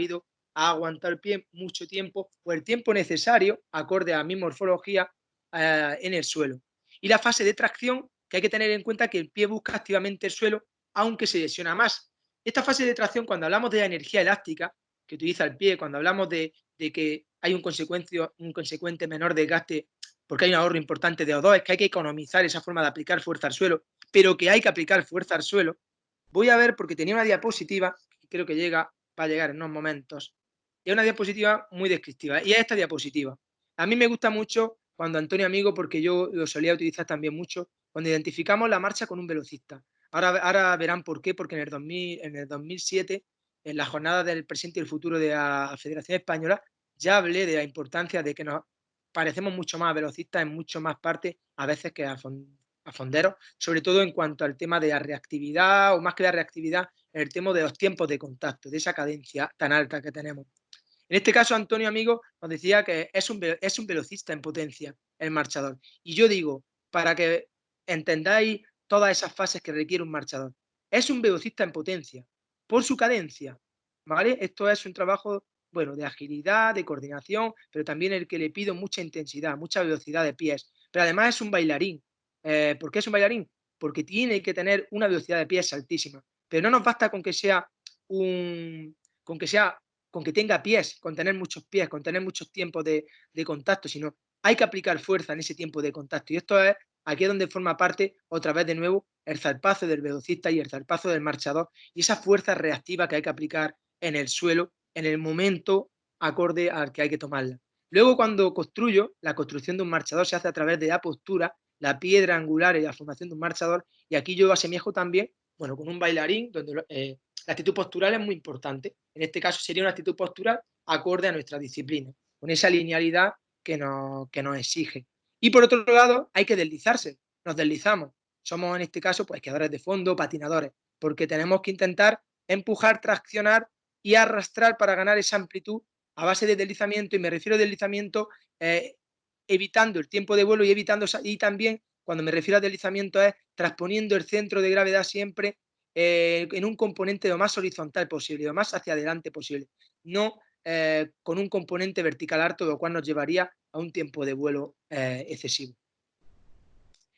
aguantado el pie mucho tiempo o el tiempo necesario, acorde a mi morfología, en el suelo. Y la fase de tracción, que hay que tener en cuenta que el pie busca activamente el suelo, aunque se lesiona más. Esta fase de tracción, cuando hablamos de la energía elástica que utiliza el pie, cuando hablamos de que hay un consecuente menor desgaste porque hay un ahorro importante de O2, es que hay que economizar esa forma de aplicar fuerza al suelo, pero que hay que aplicar fuerza al suelo. Voy a ver, porque tenía una diapositiva, que creo que va a llegar en unos momentos, y es una diapositiva muy descriptiva, y es esta diapositiva. A mí me gusta mucho cuando Antonio Amigo, porque yo lo solía utilizar también mucho, cuando identificamos la marcha con un velocista. Ahora verán por qué, porque en el 2007, en la jornada del presente y el futuro de la Federación Española, ya hablé de la importancia de que nos parecemos mucho más a velocistas en mucho más partes, a veces que a fonderos, sobre todo en cuanto al tema de la reactividad, o más que la reactividad, el tema de los tiempos de contacto, de esa cadencia tan alta que tenemos. En este caso, Antonio Amigo nos decía que es un velocista en potencia, el marchador. Y yo digo, para que entendáis todas esas fases que requiere un marchador, es un velocista en potencia, por su cadencia, ¿vale? Esto es un trabajo, bueno, de agilidad, de coordinación, pero también el que le pido mucha intensidad, mucha velocidad de pies. Pero además es un bailarín. ¿Por qué es un bailarín? Porque tiene que tener una velocidad de pies altísima. Pero no nos basta con que sea con que tenga pies, con tener muchos pies, con tener muchos tiempos de contacto, sino hay que aplicar fuerza en ese tiempo de contacto. Y esto es aquí es donde forma parte, otra vez de nuevo, el zarpazo del velocista y el zarpazo del marchador, y esa fuerza reactiva que hay que aplicar en el suelo en el momento acorde al que hay que tomarla. Luego, cuando construyo, la construcción de un marchador se hace a través de la postura, la piedra angular y la formación de un marchador, y aquí yo asemejo también, bueno, con un bailarín, donde la actitud postural es muy importante. En este caso sería una actitud postural acorde a nuestra disciplina, con esa linealidad que nos exige. Y por otro lado, hay que deslizarse. Nos deslizamos. Somos en este caso pues esquiadores de fondo, patinadores, porque tenemos que intentar empujar, traccionar y arrastrar para ganar esa amplitud a base de deslizamiento, y me refiero a deslizamiento evitando el tiempo de vuelo y también cuando me refiero a deslizamiento es transponiendo el centro de gravedad siempre en un componente lo más horizontal posible, lo más hacia adelante posible, no con un componente vertical alto, lo cual nos llevaría a un tiempo de vuelo excesivo.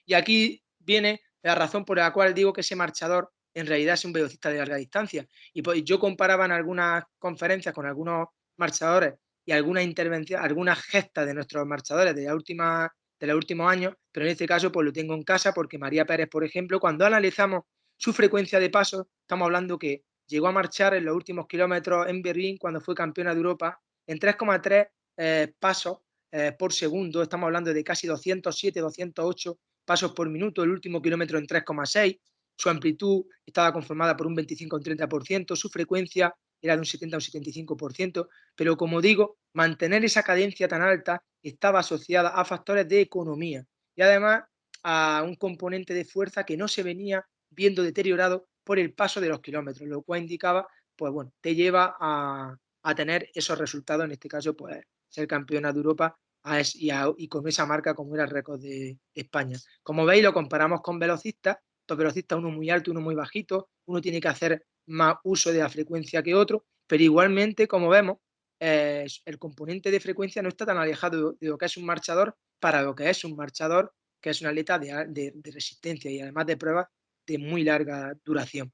Y aquí viene la razón por la cual digo que ese marchador en realidad es un velocista de larga distancia. Y pues yo comparaba en algunas conferencias con algunos marchadores y algunas intervenciones, algunas gestas de nuestros marchadores de los últimos años, pero en este caso pues lo tengo en casa porque María Pérez, por ejemplo, cuando analizamos su frecuencia de pasos, estamos hablando que llegó a marchar en los últimos kilómetros en Berlín cuando fue campeona de Europa en 3,3 pasos por segundo. Estamos hablando de casi 207, 208 pasos por minuto, el último kilómetro en 3,6. Su amplitud estaba conformada por un 25 o un 30%, su frecuencia era de un 70 o un 75%, pero como digo, mantener esa cadencia tan alta estaba asociada a factores de economía y además a un componente de fuerza que no se venía viendo deteriorado por el paso de los kilómetros, lo cual indicaba, pues bueno, te lleva a tener esos resultados, en este caso, pues ser campeona de Europa y con esa marca como era el récord de España. Como veis, lo comparamos con velocistas, dos velocistas, uno muy alto y uno muy bajito, uno tiene que hacer más uso de la frecuencia que otro, pero igualmente, como vemos, el componente de frecuencia no está tan alejado de lo que es un marchador para lo que es un marchador, que es un atleta de resistencia y además de pruebas de muy larga duración.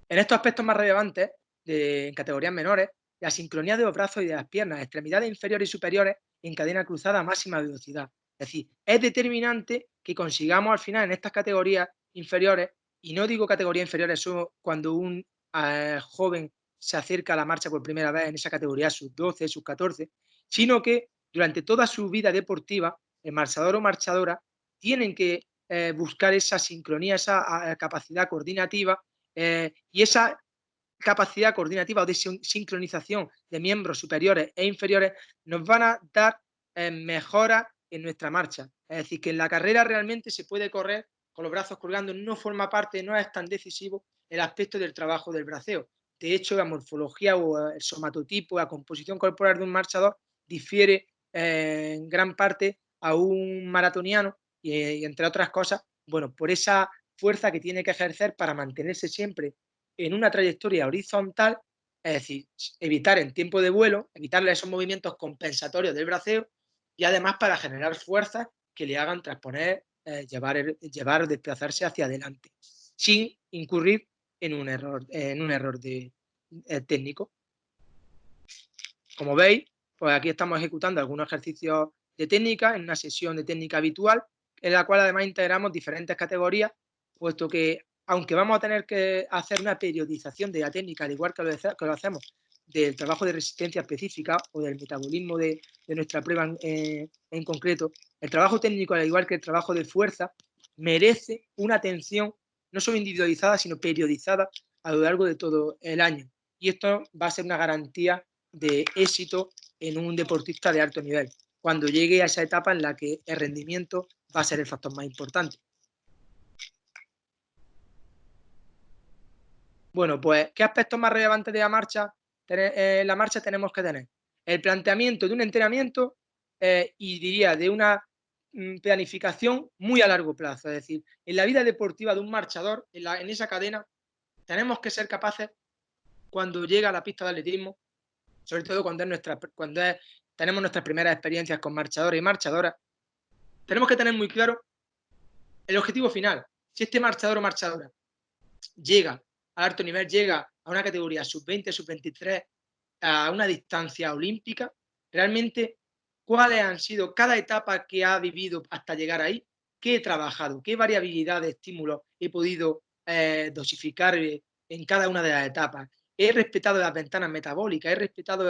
En estos aspectos más relevantes, en categorías menores, la sincronía de los brazos y de las piernas, extremidades inferiores y superiores en cadena cruzada a máxima velocidad. Es decir, es determinante que consigamos al final en estas categorías inferiores, y no digo categorías inferiores solo cuando un joven se acerca a la marcha por primera vez en esa categoría, sus 12, sus 14, sino que durante toda su vida deportiva, el marchador o marchadora tienen que buscar esa sincronía, esa capacidad coordinativa y esa capacidad coordinativa o de sincronización de miembros superiores e inferiores nos van a dar mejoras en nuestra marcha. Es decir, que en la carrera realmente se puede correr con los brazos colgando, no forma parte, no es tan decisivo el aspecto del trabajo del braceo. De hecho, la morfología o el somatotipo, la composición corporal de un marchador difiere en gran parte a un maratoniano y entre otras cosas, bueno, por esa fuerza que tiene que ejercer para mantenerse siempre en una trayectoria horizontal, es decir, evitar en tiempo de vuelo, evitarle esos movimientos compensatorios del braceo y además para generar fuerzas que le hagan transponer, llevar o desplazarse hacia adelante, sin incurrir en un error técnico. Como veis, pues aquí estamos ejecutando algunos ejercicios de técnica en una sesión de técnica habitual, en la cual además integramos diferentes categorías, puesto que aunque vamos a tener que hacer una periodización de la técnica, al igual que lo hacemos del trabajo de resistencia específica o del metabolismo de nuestra prueba en concreto, el trabajo técnico, al igual que el trabajo de fuerza, merece una atención no solo individualizada, sino periodizada a lo largo de todo el año. Y esto va a ser una garantía de éxito en un deportista de alto nivel, cuando llegue a esa etapa en la que el rendimiento va a ser el factor más importante. Bueno, pues, ¿qué aspectos más relevantes de la marcha? La marcha tenemos que tener el planteamiento de un entrenamiento y diría de una planificación muy a largo plazo. Es decir, en la vida deportiva de un marchador, en esa cadena, tenemos que ser capaces, cuando llega a la pista de atletismo, sobre todo cuando tenemos nuestras primeras experiencias con marchadores y marchadoras, tenemos que tener muy claro el objetivo final. Si este marchador o marchadora llega al alto nivel, llega a una categoría sub-20, sub-23, a una distancia olímpica, realmente cuáles han sido cada etapa que ha vivido hasta llegar ahí, qué he trabajado, qué variabilidad de estímulos he podido dosificar en cada una de las etapas. He respetado las ventanas metabólicas, he respetado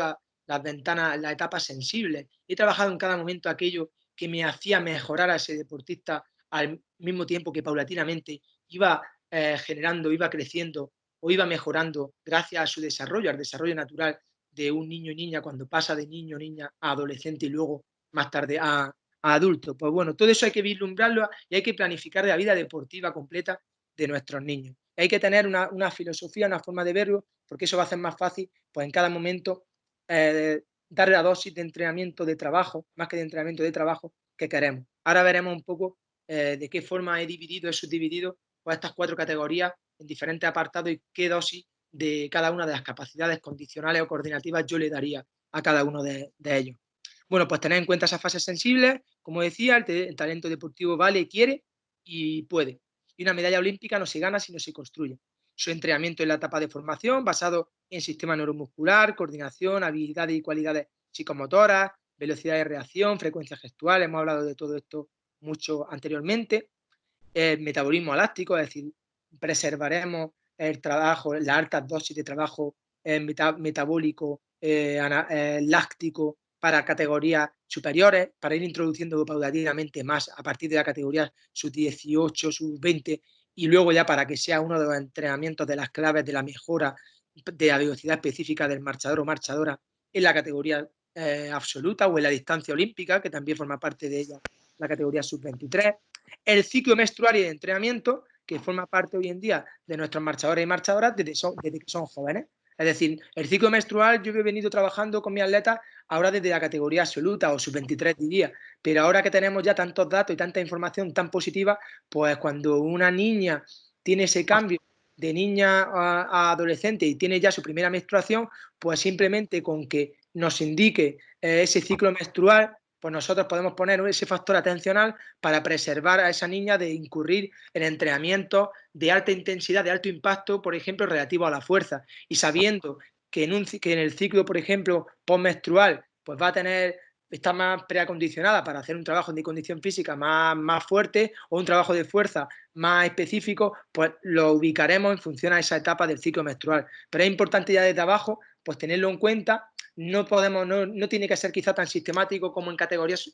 las etapas sensibles, he trabajado en cada momento aquello que me hacía mejorar a ese deportista al mismo tiempo que paulatinamente iba generando, iba creciendo o iba mejorando gracias a su desarrollo, al desarrollo natural de un niño y niña cuando pasa de niño o niña a adolescente y luego más tarde a adulto. Pues bueno, todo eso hay que vislumbrarlo y hay que planificar la vida deportiva completa de nuestros niños. Hay que tener una filosofía, una forma de verlo, porque eso va a hacer más fácil, pues en cada momento, darle la dosis de entrenamiento de trabajo, más que de entrenamiento de trabajo, que queremos. Ahora veremos un poco de qué forma he subdividido pues, estas 4 categorías en diferentes apartados y qué dosis de cada una de las capacidades condicionales o coordinativas yo le daría a cada uno de ellos. Bueno, pues tener en cuenta esas fases sensibles, como decía, el talento deportivo vale, quiere y puede. Y una medalla olímpica no se gana, sino se construye. Su entrenamiento en la etapa de formación, basado en sistema neuromuscular, coordinación, habilidades y cualidades psicomotoras, velocidad de reacción, frecuencia gestual, hemos hablado de todo esto mucho anteriormente. El metabolismo láctico, es decir, preservaremos el trabajo, las altas dosis de trabajo metabólico láctico para categorías superiores, para ir introduciendo paulatinamente más a partir de la categoría sub-18, sub-20 y luego ya para que sea uno de los entrenamientos de las claves de la mejora de la velocidad específica del marchador o marchadora en la categoría absoluta o en la distancia olímpica, que también forma parte de ella la categoría sub-23. El ciclo menstrual y de entrenamiento, que forma parte hoy en día de nuestros marchadores y marchadoras desde que son jóvenes. Es decir, el ciclo menstrual yo he venido trabajando con mis atletas ahora desde la categoría absoluta o sub-23 diría, pero ahora que tenemos ya tantos datos y tanta información tan positiva, pues cuando una niña tiene ese cambio de niña a adolescente y tiene ya su primera menstruación, pues simplemente con que nos indique ese ciclo menstrual, pues nosotros podemos poner ese factor atencional para preservar a esa niña de incurrir en entrenamientos de alta intensidad, de alto impacto, por ejemplo, relativo a la fuerza. Y sabiendo que en el ciclo, por ejemplo, postmenstrual, pues va a tener, está más preacondicionada para hacer un trabajo de condición física más fuerte o un trabajo de fuerza más específico, pues lo ubicaremos en función a esa etapa del ciclo menstrual. Pero es importante ya desde abajo, pues tenerlo en cuenta. No tiene que ser quizá tan sistemático como en categorías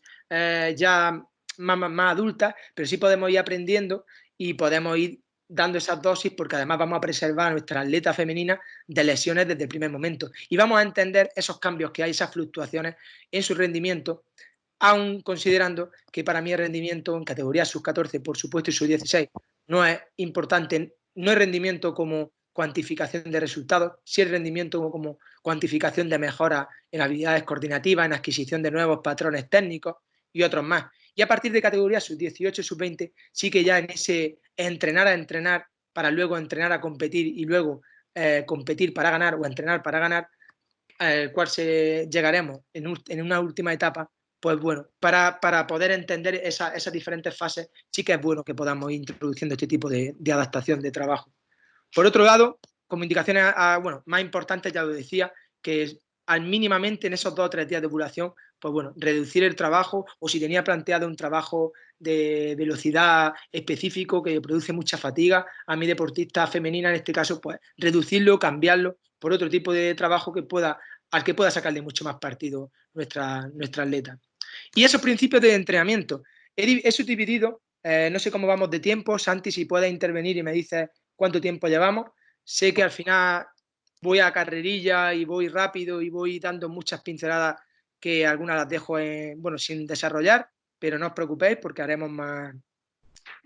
ya más adultas, pero sí podemos ir aprendiendo y podemos ir dando esas dosis porque además vamos a preservar a nuestra atleta femenina de lesiones desde el primer momento y vamos a entender esos cambios que hay, esas fluctuaciones en su rendimiento aun considerando que para mí el rendimiento en categoría sub-14, por supuesto, y sub-16 no es importante, no es rendimiento como cuantificación de resultados, sí es rendimiento como cuantificación de mejora en habilidades coordinativas, en adquisición de nuevos patrones técnicos y otros más. Y a partir de categoría sub-18 y sub-20, sí que ya en ese entrenar a entrenar para luego entrenar a competir y luego competir para ganar o entrenar para ganar, al cual llegaremos en una última etapa, pues bueno, para poder entender esas diferentes fases, sí que es bueno que podamos ir introduciendo este tipo de adaptación de trabajo. Por otro lado, como indicaciones bueno, más importantes, ya lo decía, que al mínimamente en esos 2 o 3 días de ovulación, pues bueno, reducir el trabajo, o si tenía planteado un trabajo de velocidad específico que produce mucha fatiga, a mi deportista femenina en este caso, pues reducirlo, cambiarlo por otro tipo de trabajo al que pueda sacarle mucho más partido nuestra atleta. Y esos principios de entrenamiento, he subdividido, no sé cómo vamos de tiempo, Santi, si puedes intervenir y me dices cuánto tiempo llevamos. Sé que al final voy a carrerilla y voy rápido y voy dando muchas pinceladas que algunas las dejo bueno, sin desarrollar, pero no os preocupéis porque haremos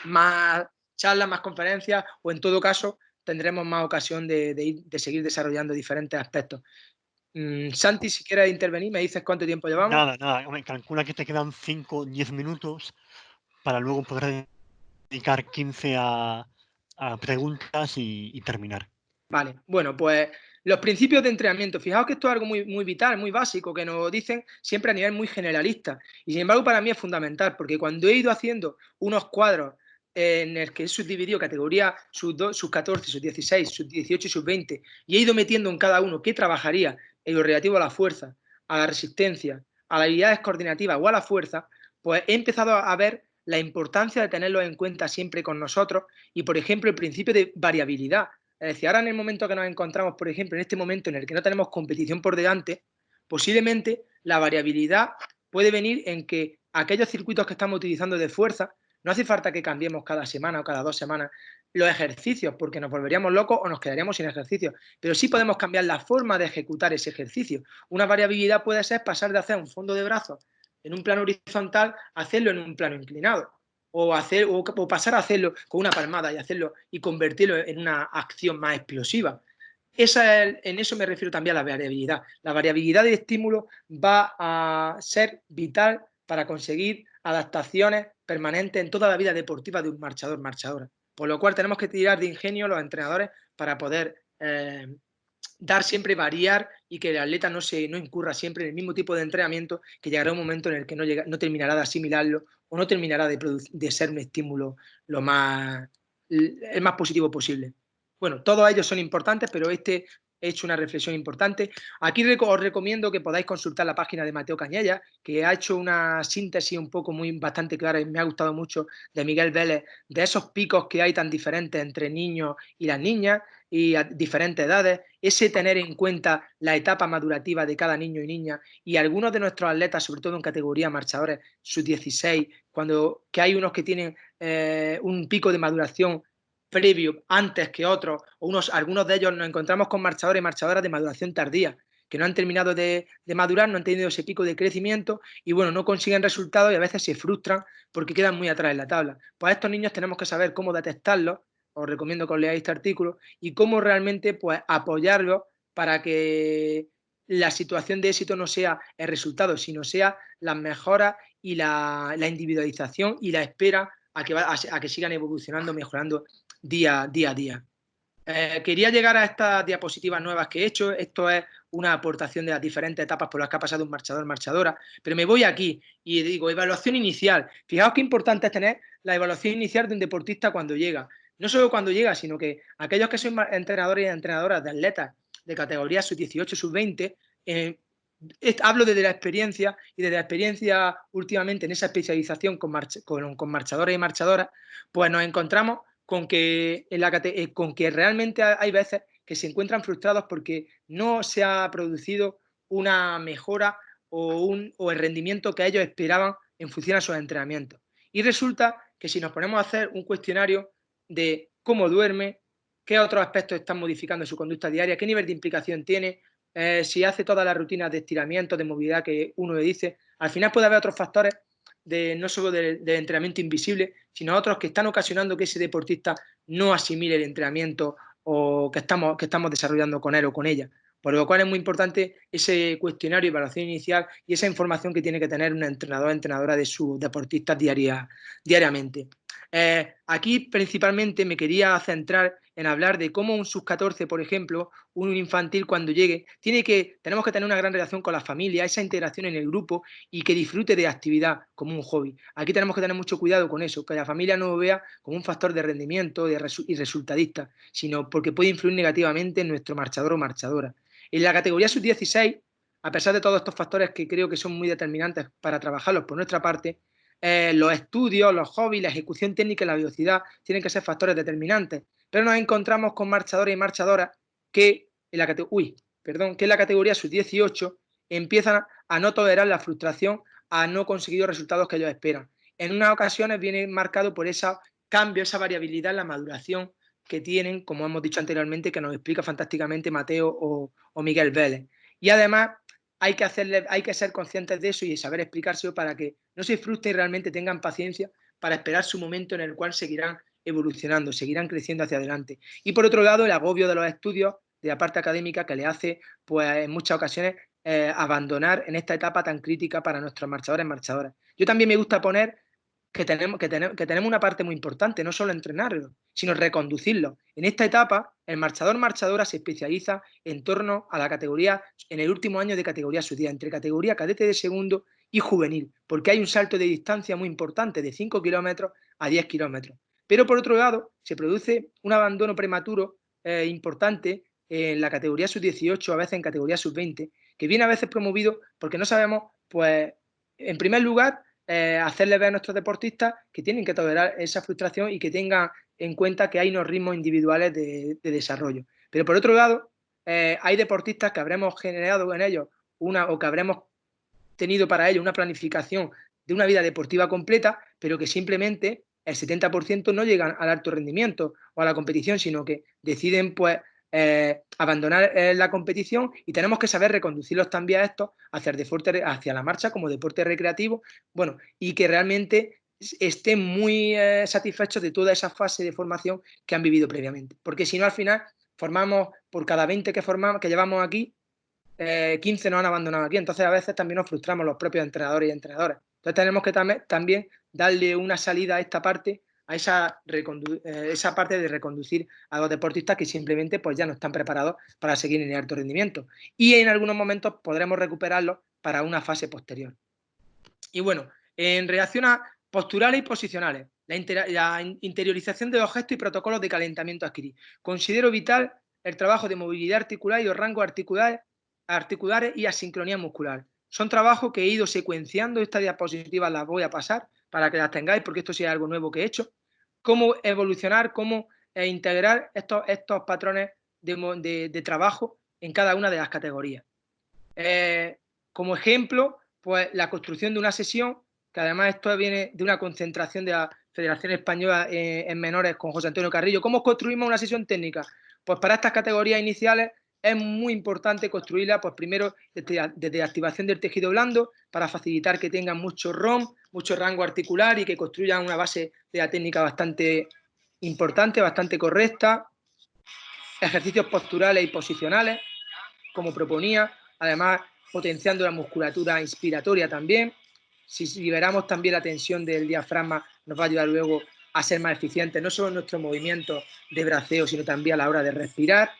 más charlas, más conferencias, o en todo caso tendremos más ocasión de seguir desarrollando diferentes aspectos. Santi, si quieres intervenir, me dices cuánto tiempo llevamos. Nada, me calcula que te quedan 5 o 10 minutos para luego poder dedicar 15 a preguntas y terminar. Vale, bueno, pues los principios de entrenamiento. Fijaos que esto es algo muy, muy vital, muy básico, que nos dicen siempre a nivel muy generalista. Y sin embargo, para mí es fundamental, porque cuando he ido haciendo unos cuadros en el que he subdividido categoría sub 14, sub 16, sub 18 y sub 20, y he ido metiendo en cada uno qué trabajaría en lo relativo a la fuerza, a la resistencia, a las habilidades coordinativas o a la fuerza, pues he empezado a ver la importancia de tenerlos en cuenta siempre con nosotros y, por ejemplo, el principio de variabilidad. Es decir, ahora en el momento que nos encontramos, por ejemplo, en este momento en el que no tenemos competición por delante, posiblemente la variabilidad puede venir en que aquellos circuitos que estamos utilizando de fuerza, no hace falta que cambiemos cada semana o cada 2 semanas los ejercicios, porque nos volveríamos locos o nos quedaríamos sin ejercicio, pero sí podemos cambiar la forma de ejecutar ese ejercicio. Una variabilidad puede ser pasar de hacer un fondo de brazos en un plano horizontal a hacerlo en un plano inclinado. O pasar a hacerlo con una palmada y convertirlo en una acción más explosiva. En eso me refiero también a la variabilidad. La variabilidad de estímulo va a ser vital para conseguir adaptaciones permanentes en toda la vida deportiva de un marchador-marchadora. Por lo cual tenemos que tirar de ingenio los entrenadores para poder dar siempre, variar, y que el atleta no incurra siempre en el mismo tipo de entrenamiento, que llegará un momento en el que no terminará de asimilarlo o no terminará de ser un estímulo el más positivo posible. Bueno, todos ellos son importantes, pero he hecho una reflexión importante. Aquí os recomiendo que podáis consultar la página de Mateo Cañella, que ha hecho una síntesis un poco bastante clara y me ha gustado mucho, de Miguel Vélez, de esos picos que hay tan diferentes entre niños y las niñas y a diferentes edades, ese tener en cuenta la etapa madurativa de cada niño y niña, y algunos de nuestros atletas, sobre todo en categoría marchadores sub-16, que hay unos que tienen un pico de maduración previo, antes que otros, algunos de ellos nos encontramos con marchadores y marchadoras de maduración tardía, que no han terminado de madurar, no han tenido ese pico de crecimiento y bueno, no consiguen resultados y a veces se frustran porque quedan muy atrás en la tabla. Pues a estos niños tenemos que saber cómo detectarlos, os recomiendo que os leáis este artículo, y cómo realmente pues apoyarlos para que la situación de éxito no sea el resultado, sino sea las mejoras y la individualización y la espera a que sigan evolucionando, mejorando día a día. Quería llegar a estas diapositivas nuevas que he hecho. Esto es una aportación de las diferentes etapas por las que ha pasado un marchador-marchadora, pero me voy aquí y digo, evaluación inicial. Fijaos qué importante es tener la evaluación inicial de un deportista cuando llega. No solo cuando llega, sino que aquellos que son entrenadores y entrenadoras de atletas de categoría sub-18, sub-20, hablo desde la experiencia, y desde la experiencia últimamente en esa especialización con marchadores y marchadoras, pues nos encontramos con que realmente hay veces que se encuentran frustrados porque no se ha producido una mejora o el rendimiento que ellos esperaban en función a sus entrenamientos. Y resulta que si nos ponemos a hacer un cuestionario de cómo duerme, qué otros aspectos están modificando su conducta diaria, qué nivel de implicación tiene, si hace todas las rutinas de estiramiento, de movilidad que uno le dice, al final puede haber otros factores no solo del entrenamiento invisible, sino otros que están ocasionando que ese deportista no asimile el entrenamiento o que estamos desarrollando con él o con ella. Por lo cual es muy importante ese cuestionario de evaluación inicial y esa información que tiene que tener un entrenador o entrenadora de sus deportistas diariamente. Aquí principalmente me quería centrar en hablar de cómo un sub-14, por ejemplo, un infantil cuando llegue, tenemos que tener una gran relación con la familia, esa integración en el grupo y que disfrute de actividad como un hobby. Aquí tenemos que tener mucho cuidado con eso, que la familia no lo vea como un factor de rendimiento y resultadista, sino porque puede influir negativamente en nuestro marchador o marchadora. En la categoría sub-16, a pesar de todos estos factores que creo que son muy determinantes para trabajarlos por nuestra parte, los estudios, los hobbies, la ejecución técnica y la velocidad tienen que ser factores determinantes. Pero nos encontramos con marchadores y marchadoras que en la categoría sub-18 empiezan a no tolerar la frustración a no conseguir los resultados que ellos esperan. En unas ocasiones viene marcado por ese cambio, esa variabilidad en la maduración que tienen, como hemos dicho anteriormente, que nos explica fantásticamente Mateo o Miguel Vélez. Y además hay que ser conscientes de eso y saber explicárselo para que no se frustren y realmente tengan paciencia para esperar su momento en el cual seguirán evolucionando, seguirán creciendo hacia adelante. Y por otro lado, el agobio de los estudios, de la parte académica, que le hace, pues en muchas ocasiones, abandonar en esta etapa tan crítica para nuestros marchadores y marchadoras. Yo también me gusta poner que tenemos una parte muy importante, no solo entrenarlo, sino reconducirlo. En esta etapa, el marchador-marchadora se especializa en torno a la categoría, en el último año de categoría sub-10, entre categoría cadete de segundo y juvenil, porque hay un salto de distancia muy importante, de 5 kilómetros a 10 kilómetros. Pero por otro lado, se produce un abandono prematuro importante en la categoría sub-18, a veces en categoría sub-20, que viene a veces promovido porque no sabemos, pues, en primer lugar, hacerle ver a nuestros deportistas que tienen que tolerar esa frustración y que tengan en cuenta que hay unos ritmos individuales de desarrollo. Pero por otro lado, hay deportistas que habremos generado en ellos o que habremos tenido para ellos una planificación de una vida deportiva completa, pero que simplemente el 70% no llegan al alto rendimiento o a la competición, sino que deciden, pues, abandonar la competición, y tenemos que saber reconducirlos también a estos hacia la marcha como deporte recreativo, bueno, y que realmente estén muy satisfechos de toda esa fase de formación que han vivido previamente. Porque si no, al final, formamos, por cada 20 que llevamos aquí, 15 nos han abandonado aquí. Entonces, a veces también nos frustramos los propios entrenadores y entrenadoras. Entonces, tenemos que también darle una salida a esta parte, a esa parte de reconducir a los deportistas que simplemente, pues, ya no están preparados para seguir en el alto rendimiento. Y en algunos momentos podremos recuperarlos para una fase posterior. Y bueno, en relación a posturales y posicionales, la interiorización de los gestos y protocolos de calentamiento adquiridos. Considero vital el trabajo de movilidad articular y los rangos articulares y asincronía muscular. Son trabajos que he ido secuenciando. Estas diapositivas las voy a pasar para que las tengáis, porque esto sí es algo nuevo que he hecho. Cómo evolucionar, cómo integrar estos patrones de trabajo en cada una de las categorías. Como ejemplo, pues la construcción de una sesión, que además esto viene de una concentración de la Federación Española en menores con José Antonio Carrillo. ¿Cómo construimos una sesión técnica? Pues para estas categorías iniciales es muy importante construirla, pues primero desde la activación del tejido blando, para facilitar que tengan mucho ROM, mucho rango articular y que construyan una base de la técnica bastante importante, bastante correcta. Ejercicios posturales y posicionales, como proponía, además potenciando la musculatura inspiratoria también. Si liberamos también la tensión del diafragma, nos va a ayudar luego a ser más eficientes, no solo en nuestro movimiento de braceo, sino también a la hora de respirar.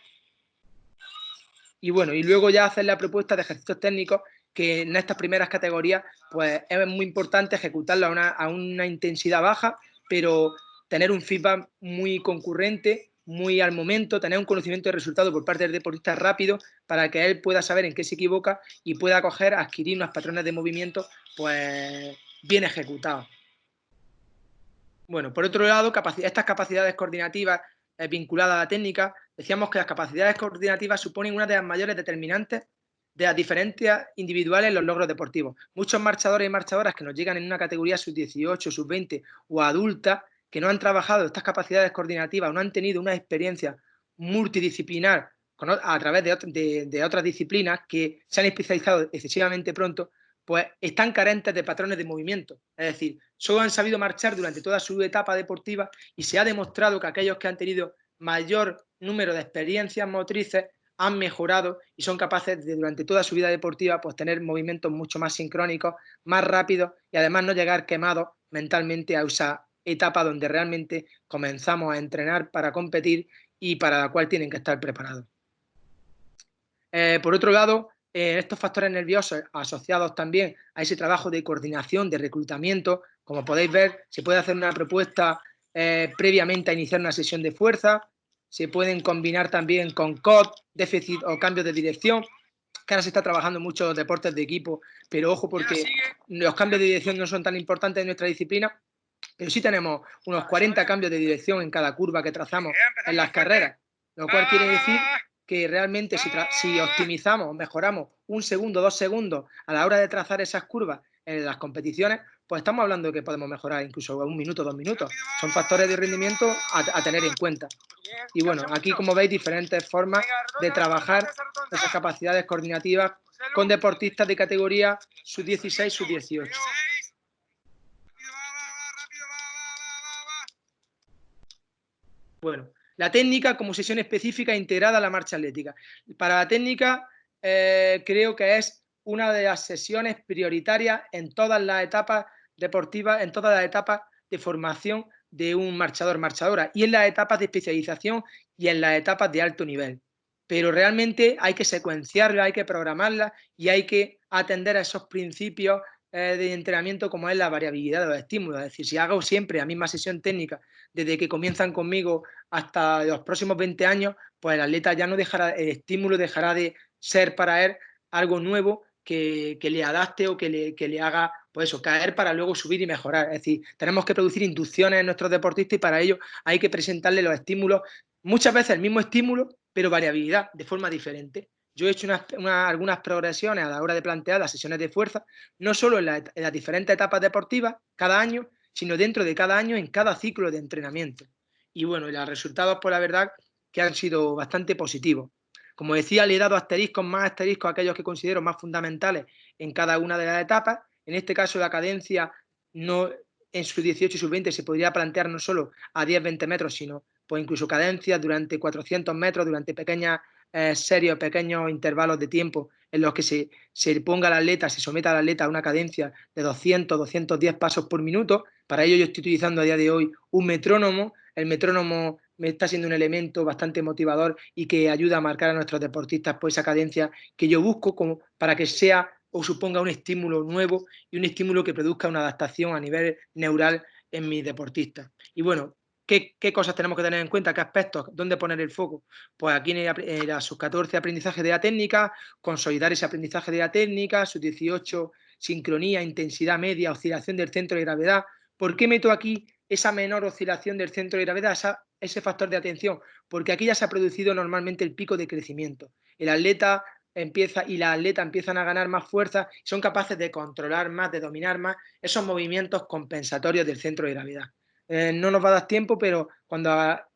Y bueno, y luego ya hacer la propuesta de ejercicios técnicos, que en estas primeras categorías, pues es muy importante ejecutarlo a una intensidad baja, pero tener un feedback muy concurrente, muy al momento, tener un conocimiento de resultado por parte del deportista rápido, para que él pueda saber en qué se equivoca y pueda adquirir unos patrones de movimiento, pues, bien ejecutados. Bueno, por otro lado, estas capacidades coordinativas vinculadas a la técnica, decíamos que las capacidades coordinativas suponen una de las mayores determinantes de las diferencias individuales en los logros deportivos. Muchos marchadores y marchadoras que nos llegan en una categoría sub-18, sub-20 o adulta, que no han trabajado estas capacidades coordinativas o no han tenido una experiencia multidisciplinar a través de otras disciplinas que se han especializado excesivamente pronto, pues están carentes de patrones de movimiento. Es decir, solo han sabido marchar durante toda su etapa deportiva y se ha demostrado que aquellos que han tenido mayor número de experiencias motrices han mejorado y son capaces de durante toda su vida deportiva pues tener movimientos mucho más sincrónicos, más rápidos y además no llegar quemados mentalmente a esa etapa donde realmente comenzamos a entrenar para competir y para la cual tienen que estar preparados. Por otro lado, estos factores nerviosos asociados también a ese trabajo de coordinación, de reclutamiento, como podéis ver, se puede hacer una propuesta previamente a iniciar una sesión de fuerza, se pueden combinar también con COD, déficit o cambios de dirección, que ahora se está trabajando mucho en los deportes de equipo, pero ojo porque los cambios de dirección no son tan importantes en nuestra disciplina, pero sí tenemos unos 40 cambios de dirección en cada curva que trazamos en las carreras, lo cual quiere decir que realmente si optimizamos, mejoramos 1 segundo, 2 segundos a la hora de trazar esas curvas en las competiciones, pues estamos hablando de que podemos mejorar incluso 1 minuto, 2 minutos. Son factores de rendimiento a tener en cuenta. Y bueno, aquí como veis diferentes formas de trabajar esas capacidades coordinativas con deportistas de categoría sub-16, sub-18. Bueno, la técnica como sesión específica integrada a la marcha atlética. Para la técnica creo que es una de las sesiones prioritarias en todas las etapas deportivas, en todas las etapas de formación de un marchador-marchadora y en las etapas de especialización y en las etapas de alto nivel. Pero realmente hay que secuenciarla, hay que programarla y hay que atender a esos principios de entrenamiento como es la variabilidad de los estímulos. Es decir, si hago siempre la misma sesión técnica desde que comienzan conmigo hasta los próximos 20 años, pues el atleta ya no dejará, el estímulo dejará de ser para él algo nuevo que le adapte o que le haga pues eso, caer para luego subir y mejorar. Es decir, tenemos que producir inducciones en nuestros deportistas y para ello hay que presentarle los estímulos, muchas veces el mismo estímulo, pero variabilidad, de forma diferente. Yo he hecho algunas progresiones a la hora de plantear las sesiones de fuerza, no solo en las diferentes etapas deportivas cada año, sino dentro de cada año en cada ciclo de entrenamiento. Y bueno, los resultados, pues la verdad, que han sido bastante positivos. Como decía, le he dado más asteriscos a aquellos que considero más fundamentales en cada una de las etapas. En este caso, la cadencia no en sub 18 y sub 20 se podría plantear no solo a 10-20 metros, sino pues incluso cadencias durante 400 metros, durante pequeñas series, pequeños intervalos de tiempo en los que se ponga al atleta, se someta al atleta a una cadencia de 200, 210 pasos por minuto. Para ello yo estoy utilizando a día de hoy un metrónomo. El metrónomo me está siendo un elemento bastante motivador y que ayuda a marcar a nuestros deportistas por esa cadencia que yo busco como para que sea o suponga un estímulo nuevo y un estímulo que produzca una adaptación a nivel neural en mis deportistas. Y bueno, ¿qué cosas tenemos que tener en cuenta? ¿Qué aspectos? ¿Dónde poner el foco? Pues aquí en la sub-14 aprendizaje de la técnica, consolidar ese aprendizaje de la técnica, sub-18 sincronía, intensidad media, oscilación del centro de gravedad. ¿Por qué meto aquí esa menor oscilación del centro de gravedad, ese factor de atención? Porque aquí ya se ha producido normalmente el pico de crecimiento. El atleta empieza y las atletas empiezan a ganar más fuerza y son capaces de controlar más, de dominar más esos movimientos compensatorios del centro de gravedad. No nos va a dar tiempo, pero cuando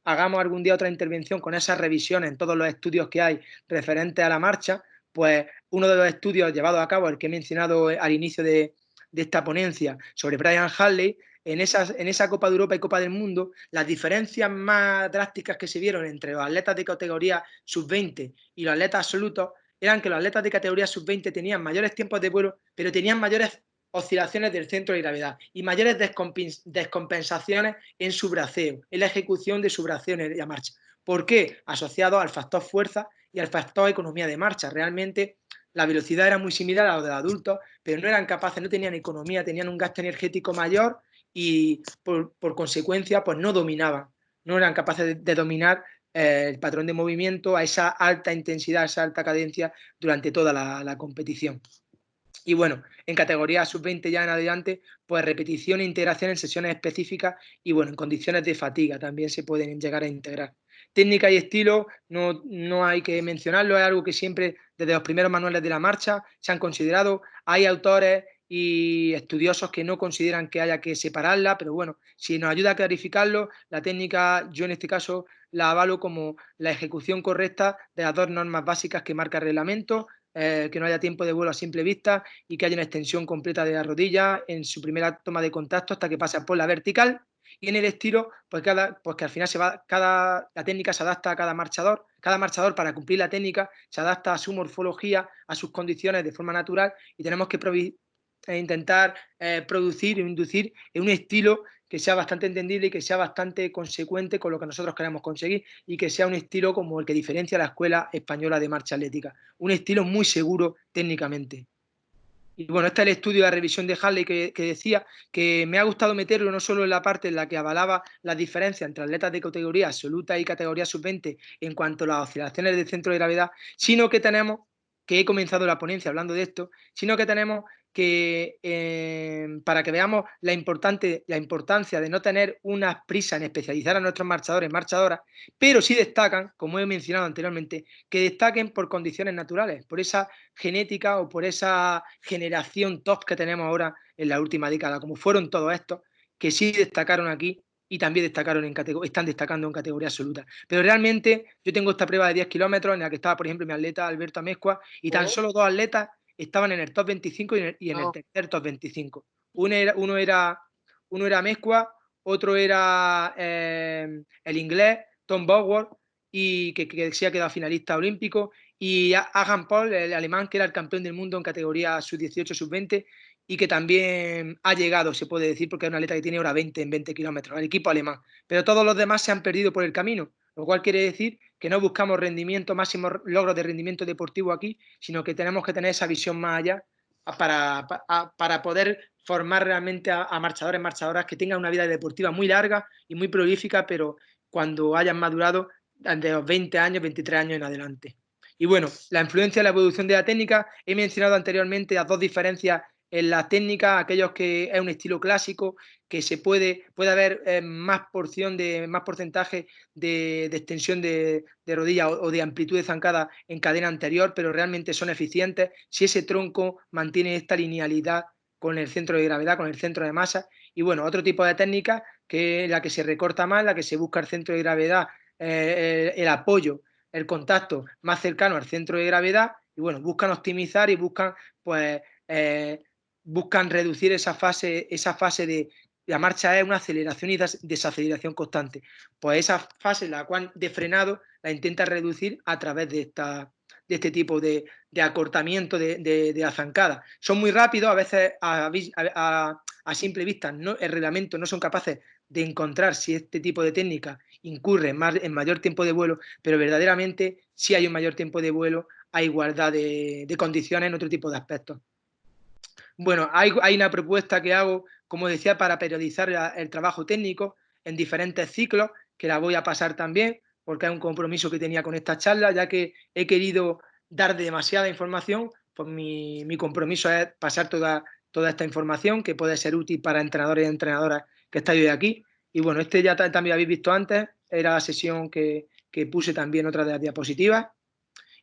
hagamos algún día otra intervención con esas revisiones en todos los estudios que hay referentes a la marcha, pues uno de los estudios llevados a cabo, el que he mencionado al inicio de esta ponencia sobre Brian Hartley, en esa Copa de Europa y Copa del Mundo, las diferencias más drásticas que se vieron entre los atletas de categoría sub-20 y los atletas absolutos eran que los atletas de categoría sub-20 tenían mayores tiempos de vuelo, pero tenían mayores oscilaciones del centro de gravedad y mayores descompensaciones en su braceo, en la ejecución de su braceo en la marcha. ¿Por qué? Asociado al factor fuerza y al factor economía de marcha. Realmente la velocidad era muy similar a la de los adultos, pero no eran capaces, no tenían economía, tenían un gasto energético mayor y por consecuencia pues no dominaban, no eran capaces de dominar el patrón de movimiento a esa alta intensidad, a esa alta cadencia durante toda la competición. Y bueno, en categoría sub-20 ya en adelante, pues repetición e integración en sesiones específicas y bueno, en condiciones de fatiga también se pueden llegar a integrar. Técnica y estilo, no hay que mencionarlo, es algo que siempre desde los primeros manuales de la marcha se han considerado. Hay autores y estudiosos que no consideran que haya que separarla, pero bueno, si nos ayuda a clarificarlo, la técnica, yo en este caso la avalo como la ejecución correcta de las dos normas básicas que marca el reglamento, que no haya tiempo de vuelo a simple vista y que haya una extensión completa de la rodilla en su primera toma de contacto hasta que pasa por la vertical, y en el estiro, pues que al final la técnica se adapta a cada marchador para cumplir la técnica se adapta a su morfología, a sus condiciones de forma natural, y tenemos que intentar producir e inducir en un estilo que sea bastante entendible y que sea bastante consecuente con lo que nosotros queremos conseguir, y que sea un estilo como el que diferencia a la Escuela Española de Marcha Atlética, un estilo muy seguro técnicamente. Y bueno, este es el estudio de la revisión de Harley que decía, que me ha gustado meterlo no solo en la parte en la que avalaba las diferencias entre atletas de categoría absoluta y categoría sub-20 en cuanto a las oscilaciones del centro de gravedad, sino que tenemos, que he comenzado la ponencia hablando de esto, sino que tenemos que, para que veamos la importancia de no tener una prisa en especializar a nuestros marchadores y marchadoras, pero sí destacan, como he mencionado anteriormente, que destaquen por condiciones naturales, por esa genética o por esa generación top que tenemos ahora en la última década, como fueron todos estos, que sí destacaron aquí y también están destacando en categoría absoluta. Pero realmente yo tengo esta prueba de 10 kilómetros en la que estaba, por ejemplo, mi atleta Alberto Amezcua, y tan solo dos atletas estaban en el top 25 y en el tercer top 25. Uno era Amezcua, otro era el inglés, Tom Bowers, y que se ha quedado finalista olímpico, y Hagan Paul, el alemán, que era el campeón del mundo en categoría sub-18, sub-20, y que también ha llegado, se puede decir, porque es un atleta que tiene hora 20 en 20 kilómetros, el equipo alemán. Pero todos los demás se han perdido por el camino, lo cual quiere decir que no buscamos rendimiento, máximos logros de rendimiento deportivo aquí, sino que tenemos que tener esa visión más allá para poder formar realmente a marchadores, marchadoras que tengan una vida deportiva muy larga y muy prolífica, pero cuando hayan madurado de los 20 años, 23 años en adelante. Y bueno, la influencia de la evolución de la técnica, he mencionado anteriormente las dos diferencias en la técnica, aquellos que es un estilo clásico, que puede haber más porcentaje de extensión de rodilla o de amplitud de zancada en cadena anterior, pero realmente son eficientes si ese tronco mantiene esta linealidad con el centro de gravedad, con el centro de masa. Y bueno, otro tipo de técnica, que es la que se recorta más, la que se busca el centro de gravedad, el apoyo, el contacto más cercano al centro de gravedad, y bueno, buscan optimizar y buscan pues buscan reducir esa fase de la marcha, es una aceleración y desaceleración constante. Pues esa fase, la cual de frenado, la intenta reducir a través de este tipo de acortamiento de la zancada. Son muy rápidos, a veces a simple vista el reglamento no son capaces de encontrar si este tipo de técnica incurre en mayor tiempo de vuelo, pero verdaderamente sí hay un mayor tiempo de vuelo a igualdad de condiciones en otro tipo de aspectos. Bueno, hay una propuesta que hago, como decía, para periodizar el trabajo técnico en diferentes ciclos, que la voy a pasar también, porque es un compromiso que tenía con esta charla, ya que he querido dar demasiada información, pues mi compromiso es pasar toda esta información que puede ser útil para entrenadores y entrenadoras que estáis hoy aquí. Y bueno, ya también habéis visto antes, era la sesión que puse también otra de las diapositivas.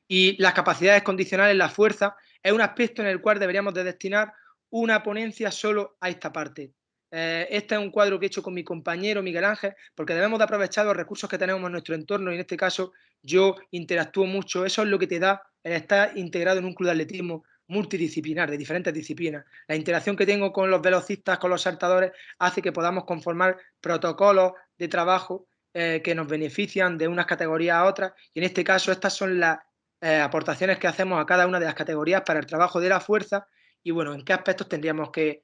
Y las capacidades condicionales, la fuerza, es un aspecto en el cual deberíamos de destinar una ponencia solo a esta parte. Este es un cuadro que he hecho con mi compañero Miguel Ángel, porque debemos de aprovechar los recursos que tenemos en nuestro entorno, y en este caso yo interactúo mucho. Eso es lo que te da el estar integrado en un club de atletismo multidisciplinar, de diferentes disciplinas. La interacción que tengo con los velocistas, con los saltadores, hace que podamos conformar protocolos de trabajo que nos benefician de unas categorías a otras, y en este caso estas son las aportaciones que hacemos a cada una de las categorías para el trabajo de la fuerza. Y bueno, en qué aspectos tendríamos que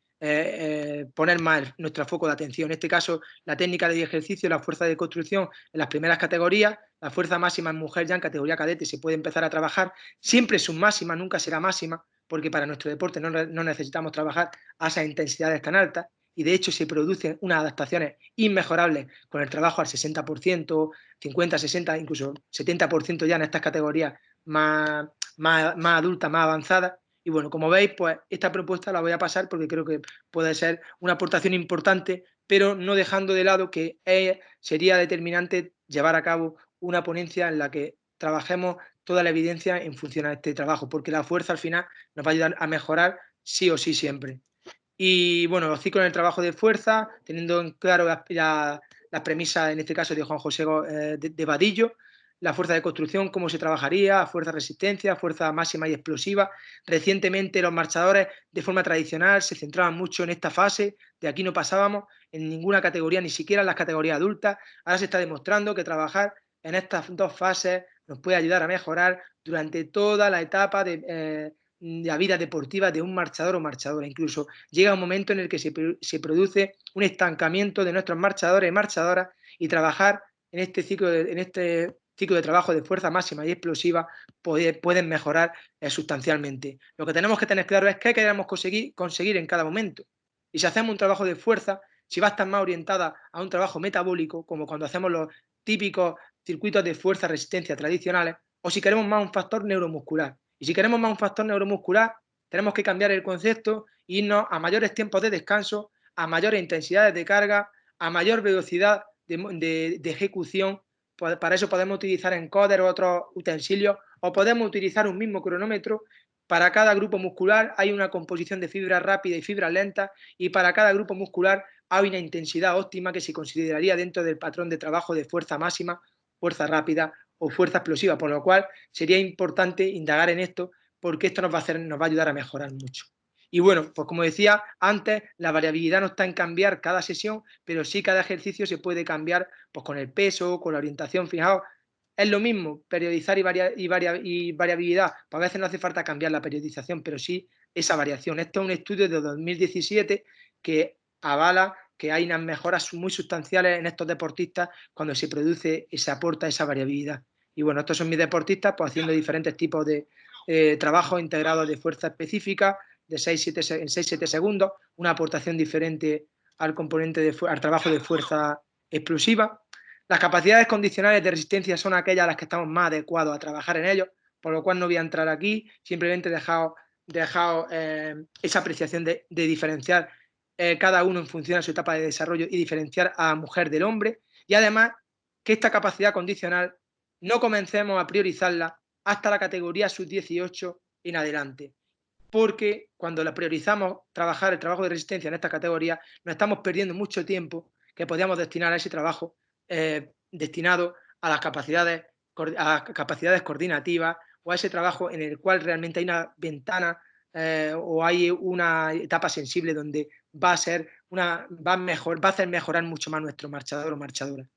poner más nuestro foco de atención. En este caso, la técnica de ejercicio, la fuerza de construcción en las primeras categorías, la fuerza máxima en mujer ya en categoría cadete se puede empezar a trabajar, siempre submáxima, nunca será máxima, porque para nuestro deporte no necesitamos trabajar a esas intensidades tan altas, y de hecho se producen unas adaptaciones inmejorables con el trabajo al 60%, 50, 60, incluso 70% ya en estas categorías más adultas, más avanzadas. Y bueno, como veis, pues esta propuesta la voy a pasar porque creo que puede ser una aportación importante, pero no dejando de lado que sería determinante llevar a cabo una ponencia en la que trabajemos toda la evidencia en función a este trabajo, porque la fuerza al final nos va a ayudar a mejorar sí o sí siempre. Y bueno, los ciclos en el trabajo de fuerza, teniendo en claro las premisas, en este caso de Juan José de Vadillo, la fuerza de construcción, cómo se trabajaría, fuerza resistencia, fuerza máxima y explosiva. Recientemente los marchadores de forma tradicional se centraban mucho en esta fase, de aquí no pasábamos en ninguna categoría, ni siquiera en las categorías adultas. Ahora se está demostrando que trabajar en estas dos fases nos puede ayudar a mejorar durante toda la etapa de la vida deportiva de un marchador o marchadora. Incluso llega un momento en el que se produce un estancamiento de nuestros marchadores y marchadoras, y trabajar en este ciclo de trabajo de fuerza máxima y explosiva pueden mejorar sustancialmente. Lo que tenemos que tener claro es qué queremos conseguir en cada momento. Y si hacemos un trabajo de fuerza, si va a estar más orientada a un trabajo metabólico, como cuando hacemos los típicos circuitos de fuerza-resistencia tradicionales, o si queremos más un factor neuromuscular. Y si queremos más un factor neuromuscular, tenemos que cambiar el concepto e irnos a mayores tiempos de descanso, a mayores intensidades de carga, a mayor velocidad de ejecución. Para eso podemos utilizar encoder o otros utensilios, o podemos utilizar un mismo cronómetro. Para cada grupo muscular hay una composición de fibras rápidas y fibras lentas, y para cada grupo muscular hay una intensidad óptima que se consideraría dentro del patrón de trabajo de fuerza máxima, fuerza rápida o fuerza explosiva, por lo cual sería importante indagar en esto, porque esto nos va a ayudar a mejorar mucho. Y bueno, pues como decía antes, la variabilidad no está en cambiar cada sesión, pero sí cada ejercicio se puede cambiar pues con el peso, con la orientación. Fijaos, es lo mismo periodizar y variabilidad. Pues a veces no hace falta cambiar la periodización, pero sí esa variación. Esto es un estudio de 2017 que avala que hay unas mejoras muy sustanciales en estos deportistas cuando se produce y se aporta esa variabilidad. Y bueno, estos son mis deportistas pues haciendo diferentes tipos de trabajos integrados de fuerza específica, de 6-7 segundos, una aportación diferente al componente al trabajo de fuerza explosiva. Las capacidades condicionales de resistencia son aquellas a las que estamos más adecuados a trabajar en ellos, por lo cual no voy a entrar aquí, simplemente he dejado esa apreciación de diferenciar cada uno en función de su etapa de desarrollo y diferenciar a la mujer del hombre. Y además que esta capacidad condicional no comencemos a priorizarla hasta la categoría sub-18 en adelante, porque cuando la priorizamos trabajar el trabajo de resistencia en esta categoría, nos estamos perdiendo mucho tiempo que podríamos destinar a ese trabajo destinado a las capacidades coordinativas, o a ese trabajo en el cual realmente hay una ventana o hay una etapa sensible donde va a hacer va a hacer mejorar mucho más nuestro marchador o marchadora.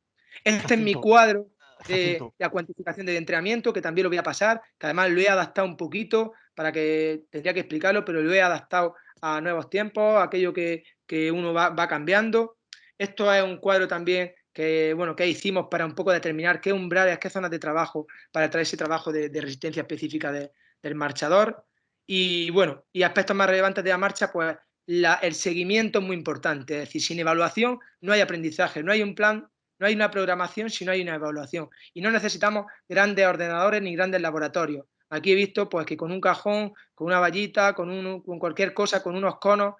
Este es mi cuadro de la cuantificación del entrenamiento, que también lo voy a pasar, que además lo he adaptado un poquito, tendría que explicarlo, pero lo he adaptado a nuevos tiempos, aquello que uno va cambiando. Esto es un cuadro también que hicimos para un poco determinar qué umbrales, qué zonas de trabajo para traer ese trabajo de resistencia específica del marchador. Y bueno, y aspectos más relevantes de la marcha, pues el seguimiento es muy importante. Es decir, sin evaluación no hay aprendizaje, no hay un plan, no hay una programación si no hay una evaluación. Y no necesitamos grandes ordenadores ni grandes laboratorios. Aquí he visto pues que con un cajón, con una vallita, con cualquier cosa, con unos conos,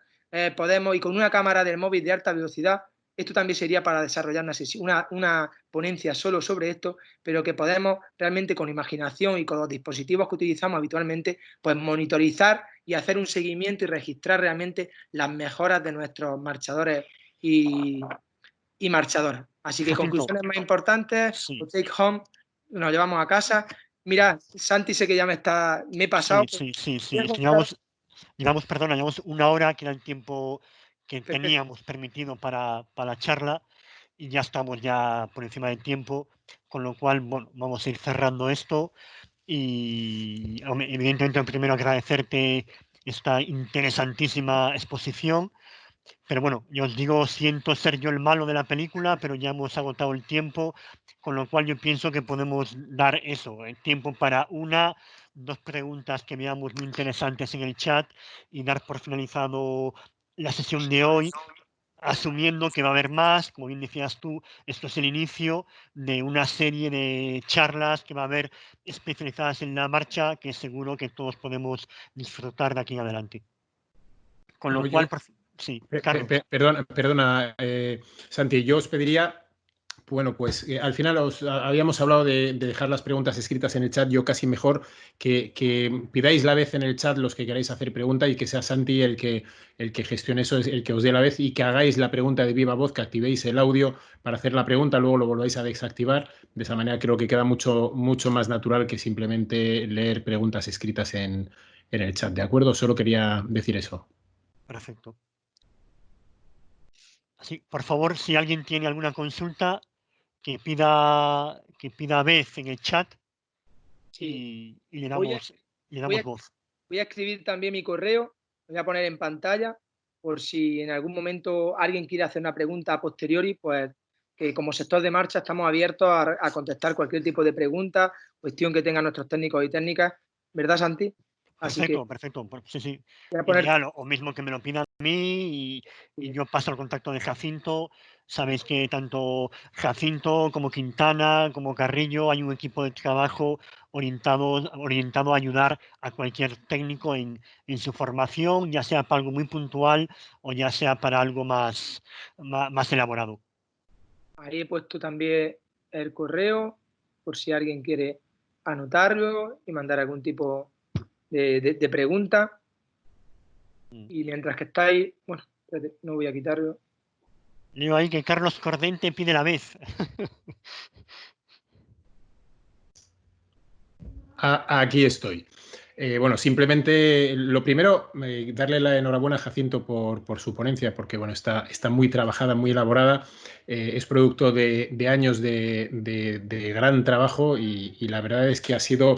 podemos, y con una cámara del móvil de alta velocidad. Esto también sería para desarrollar una ponencia solo sobre esto, pero que podemos realmente con imaginación y con los dispositivos que utilizamos habitualmente, pues monitorizar y hacer un seguimiento y registrar realmente las mejoras de nuestros marchadores y marchadoras. Así que conclusiones más importantes, take home, nos llevamos a casa. Mira, Santi, sé que ya me he pasado. Sí. Llevamos una hora, que era el tiempo que teníamos permitido para la charla, y ya estamos por encima del tiempo, con lo cual, bueno, vamos a ir cerrando esto. Y evidentemente primero agradecerte esta interesantísima exposición. Pero bueno, yo os digo, siento ser yo el malo de la película, pero ya hemos agotado el tiempo, con lo cual yo pienso que podemos dar eso, el tiempo para dos preguntas que veamos muy interesantes en el chat, y dar por finalizado la sesión de hoy, asumiendo que va a haber más. Como bien decías tú, esto es el inicio de una serie de charlas que va a haber especializadas en la marcha, que seguro que todos podemos disfrutar de aquí en adelante. Con lo cual, sí, Carlos. Perdona, Santi, yo os pediría Bueno, pues al final habíamos hablado de dejar las preguntas escritas en el chat. Yo casi mejor que pidáis la vez en el chat los que queráis hacer pregunta y que sea Santi el que gestione eso, el que os dé la vez y que hagáis la pregunta de viva voz, que activéis el audio para hacer la pregunta, luego lo volváis a desactivar. De esa manera creo que queda mucho más natural que simplemente leer preguntas escritas en el chat. ¿De acuerdo? Solo quería decir eso. Perfecto. Así, por favor, si alguien tiene alguna consulta, que pida vez en el chat y le damos voz. Voy a escribir también mi correo, lo voy a poner en pantalla, por si en algún momento alguien quiere hacer una pregunta a posteriori, pues que como sector de marcha estamos abiertos a contestar cualquier tipo de pregunta, cuestión que tengan nuestros técnicos y técnicas, ¿verdad, Santi? Así que Perfecto. Sí, sí. voy a poner... Ideal, o mismo que me lo pidan a mí y yo paso el contacto de Jacinto. Sabéis que tanto Jacinto como Quintana, como Carrillo, hay un equipo de trabajo orientado a ayudar a cualquier técnico en su formación, ya sea para algo muy puntual o ya sea para algo más elaborado. Ahí he puesto también el correo, por si alguien quiere anotarlo y mandar algún tipo de pregunta. Y mientras que estáis, bueno, espérate, no voy a quitarlo. Leo ahí que Carlos Cordente pide la vez. Aquí estoy. Bueno, simplemente lo primero, darle la enhorabuena a Jacinto por su ponencia, porque bueno, está muy trabajada, muy elaborada, es producto de años de gran trabajo y la verdad es que ha sido,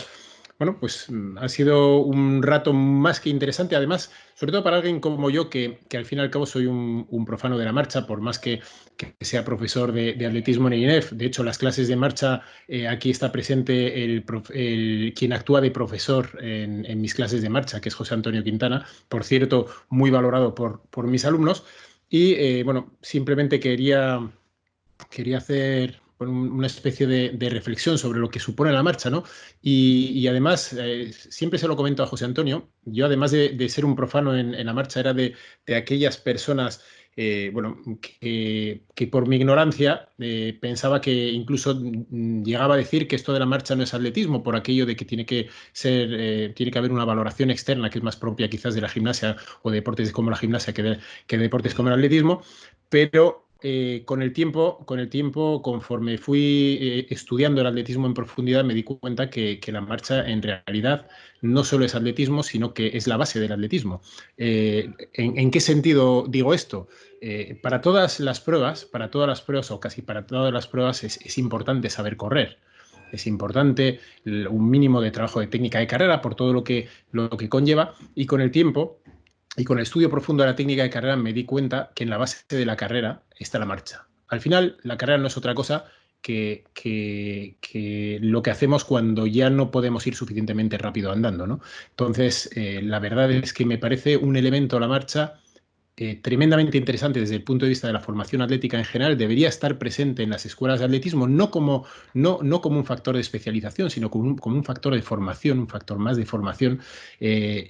bueno, pues ha sido un rato más que interesante, además, sobre todo para alguien como yo, que al fin y al cabo soy un profano de la marcha, por más que sea profesor de atletismo en INEF. De hecho, las clases de marcha, aquí está presente quien actúa de profesor en mis clases de marcha, que es José Antonio Quintana, por cierto, muy valorado por mis alumnos. Y bueno, simplemente quería hacer una especie de reflexión sobre lo que supone la marcha, ¿no? Y además, siempre se lo comento a José Antonio, yo además de ser un profano en la marcha, era de aquellas personas, bueno, que por mi ignorancia pensaba que incluso llegaba a decir que esto de la marcha no es atletismo, por aquello de que tiene que haber una valoración externa que es más propia quizás de la gimnasia o de deportes como la gimnasia que de deportes como el atletismo, pero con el tiempo, conforme fui estudiando el atletismo en profundidad, me di cuenta que la marcha en realidad no solo es atletismo, sino que es la base del atletismo. ¿En qué sentido digo esto? Para todas las pruebas, o casi para todas las pruebas, es importante saber correr. Es importante un mínimo de trabajo de técnica de carrera por todo lo que conlleva, y con el tiempo y con el estudio profundo de la técnica de carrera me di cuenta que en la base de la carrera está la marcha. Al final, la carrera no es otra cosa que lo que hacemos cuando ya no podemos ir suficientemente rápido andando, ¿no? Entonces, la verdad es que me parece un elemento la marcha tremendamente interesante desde el punto de vista de la formación atlética en general. Debería estar presente en las escuelas de atletismo, no como un factor de especialización, sino como un factor de formación, un factor más de formación.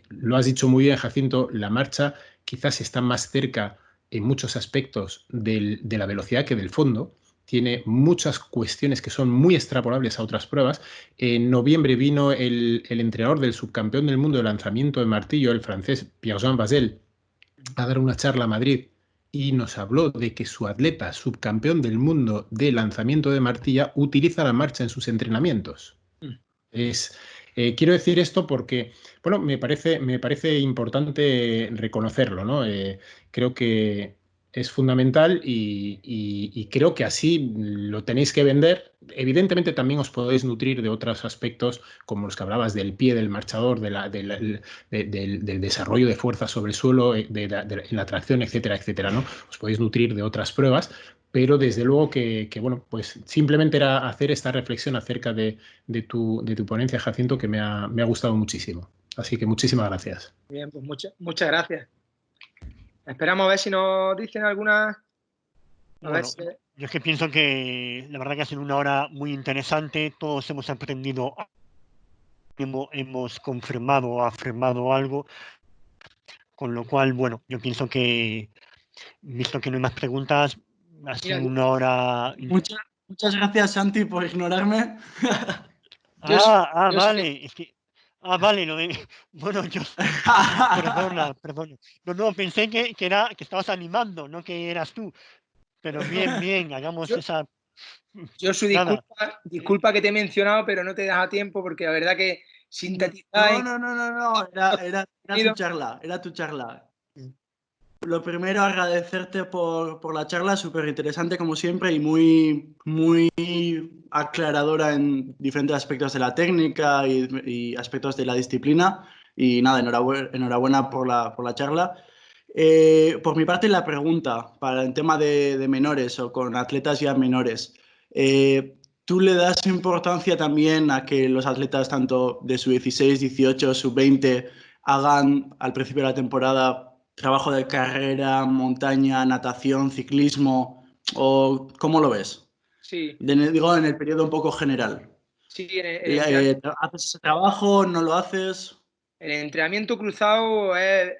Lo has dicho muy bien, Jacinto, la marcha quizás está más cerca en muchos aspectos de la velocidad que del fondo. Tiene muchas cuestiones que son muy extrapolables a otras pruebas. En noviembre vino el entrenador del subcampeón del mundo de lanzamiento de martillo, el francés Pierre-Jean Basel, a dar una charla a Madrid y nos habló de que su atleta subcampeón del mundo de lanzamiento de martilla utiliza la marcha en sus entrenamientos. Quiero decir esto porque, bueno, me parece importante reconocerlo, ¿no? Creo que es fundamental y creo que así lo tenéis que vender. Evidentemente también os podéis nutrir de otros aspectos como los que hablabas del pie del marchador, del desarrollo de fuerza sobre el suelo, en la tracción, etcétera, etcétera, ¿no? Os podéis nutrir de otras pruebas, pero desde luego que bueno, pues simplemente era hacer esta reflexión acerca de tu ponencia, Jacinto, que me ha gustado muchísimo. Así que muchísimas gracias. Bien, pues muchas gracias. Esperamos a ver si nos dicen algunas... Bueno, yo es que pienso que la verdad que ha sido una hora muy interesante. Todos hemos aprendido, hemos confirmado o afirmado algo. Con lo cual, bueno, yo pienso que, visto que no hay más preguntas, ha sido una hora... Muchas gracias, Santi, por ignorarme. Yo, s- yo soy- Vale. Vale, lo de... Bueno, yo... Perdona. No, pensé que estabas animando, no que eras tú. Pero bien, hagamos yo- esa... yo su Nada. disculpa que te he mencionado, pero no te deja tiempo porque la verdad que sintetizar No, en era tu contenido. charla, era tu charla. Lo primero, agradecerte por la charla, súper interesante como siempre y muy aclaradora en diferentes aspectos de la técnica y aspectos de la disciplina. Y nada, enhorabuena por la charla. Por mi parte, la pregunta para el tema de menores o con atletas ya menores. ¿Tú le das importancia también a que los atletas tanto de sub-16, 18, sub-20 hagan al principio de la temporada trabajo de carrera, montaña, natación, ciclismo? ¿O cómo lo ves? Sí, Digo, en el periodo un poco general. sí, ¿Haces ese trabajo? ¿No lo haces? el entrenamiento cruzado es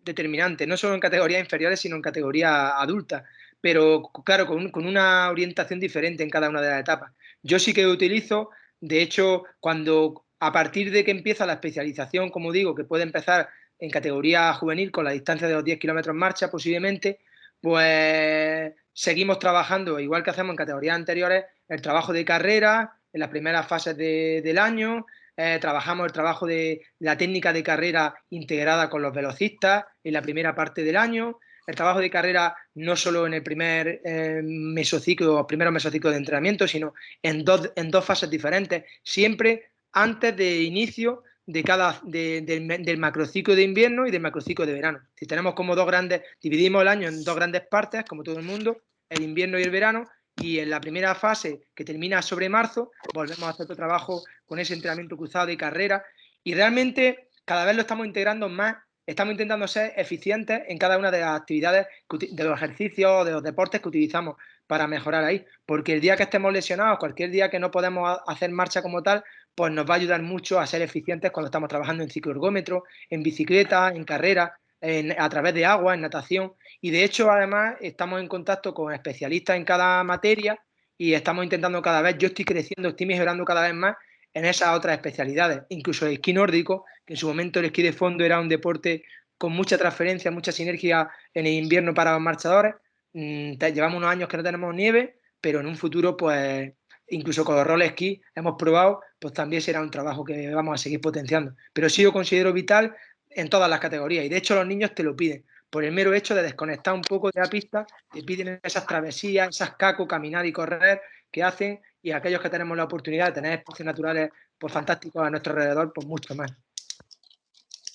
determinante, no solo en categorías inferiores, sino en categorías adultas, pero claro, con una orientación diferente en cada una de las etapas. Yo sí que utilizo, de hecho, cuando a partir de que empieza la especialización, como digo, que puede empezar en categoría juvenil con la distancia de los 10 kilómetros marcha posiblemente, pues seguimos trabajando, igual que hacemos en categorías anteriores, el trabajo de carrera en las primeras fases del año. Trabajamos el trabajo de la técnica de carrera integrada con los velocistas en la primera parte del año, el trabajo de carrera no solo en el primer mesociclo, primeros mesociclos de entrenamiento, sino en dos fases diferentes, siempre antes de inicio del macrociclo de invierno y del macrociclo de verano. Si tenemos como dividimos el año en dos grandes partes, como todo el mundo, el invierno y el verano, y en la primera fase, que termina sobre marzo, volvemos a hacer otro trabajo con ese entrenamiento cruzado de carrera, y realmente cada vez lo estamos integrando más, estamos intentando ser eficientes en cada una de las actividades, de los ejercicios, de los deportes que utilizamos para mejorar ahí, porque el día que estemos lesionados, cualquier día que no podemos hacer marcha como tal, pues nos va a ayudar mucho a ser eficientes cuando estamos trabajando en cicloergómetro, en bicicleta, en carrera, a través de agua, en natación. Y de hecho, además, estamos en contacto con especialistas en cada materia y estamos intentando cada vez, yo estoy creciendo, estoy mejorando cada vez más en esas otras especialidades. Incluso el esquí nórdico, que en su momento el esquí de fondo era un deporte con mucha transferencia, mucha sinergia en el invierno para los marchadores. Llevamos unos años que no tenemos nieve, pero en un futuro, pues, incluso con los roller esquí hemos probado, pues también será un trabajo que vamos a seguir potenciando. Pero sí lo considero vital en todas las categorías y de hecho los niños te lo piden por el mero hecho de desconectar un poco de la pista, te piden esas travesías, esas cacos, caminar y correr que hacen, y aquellos que tenemos la oportunidad de tener espacios naturales pues fantásticos a nuestro alrededor, pues mucho más.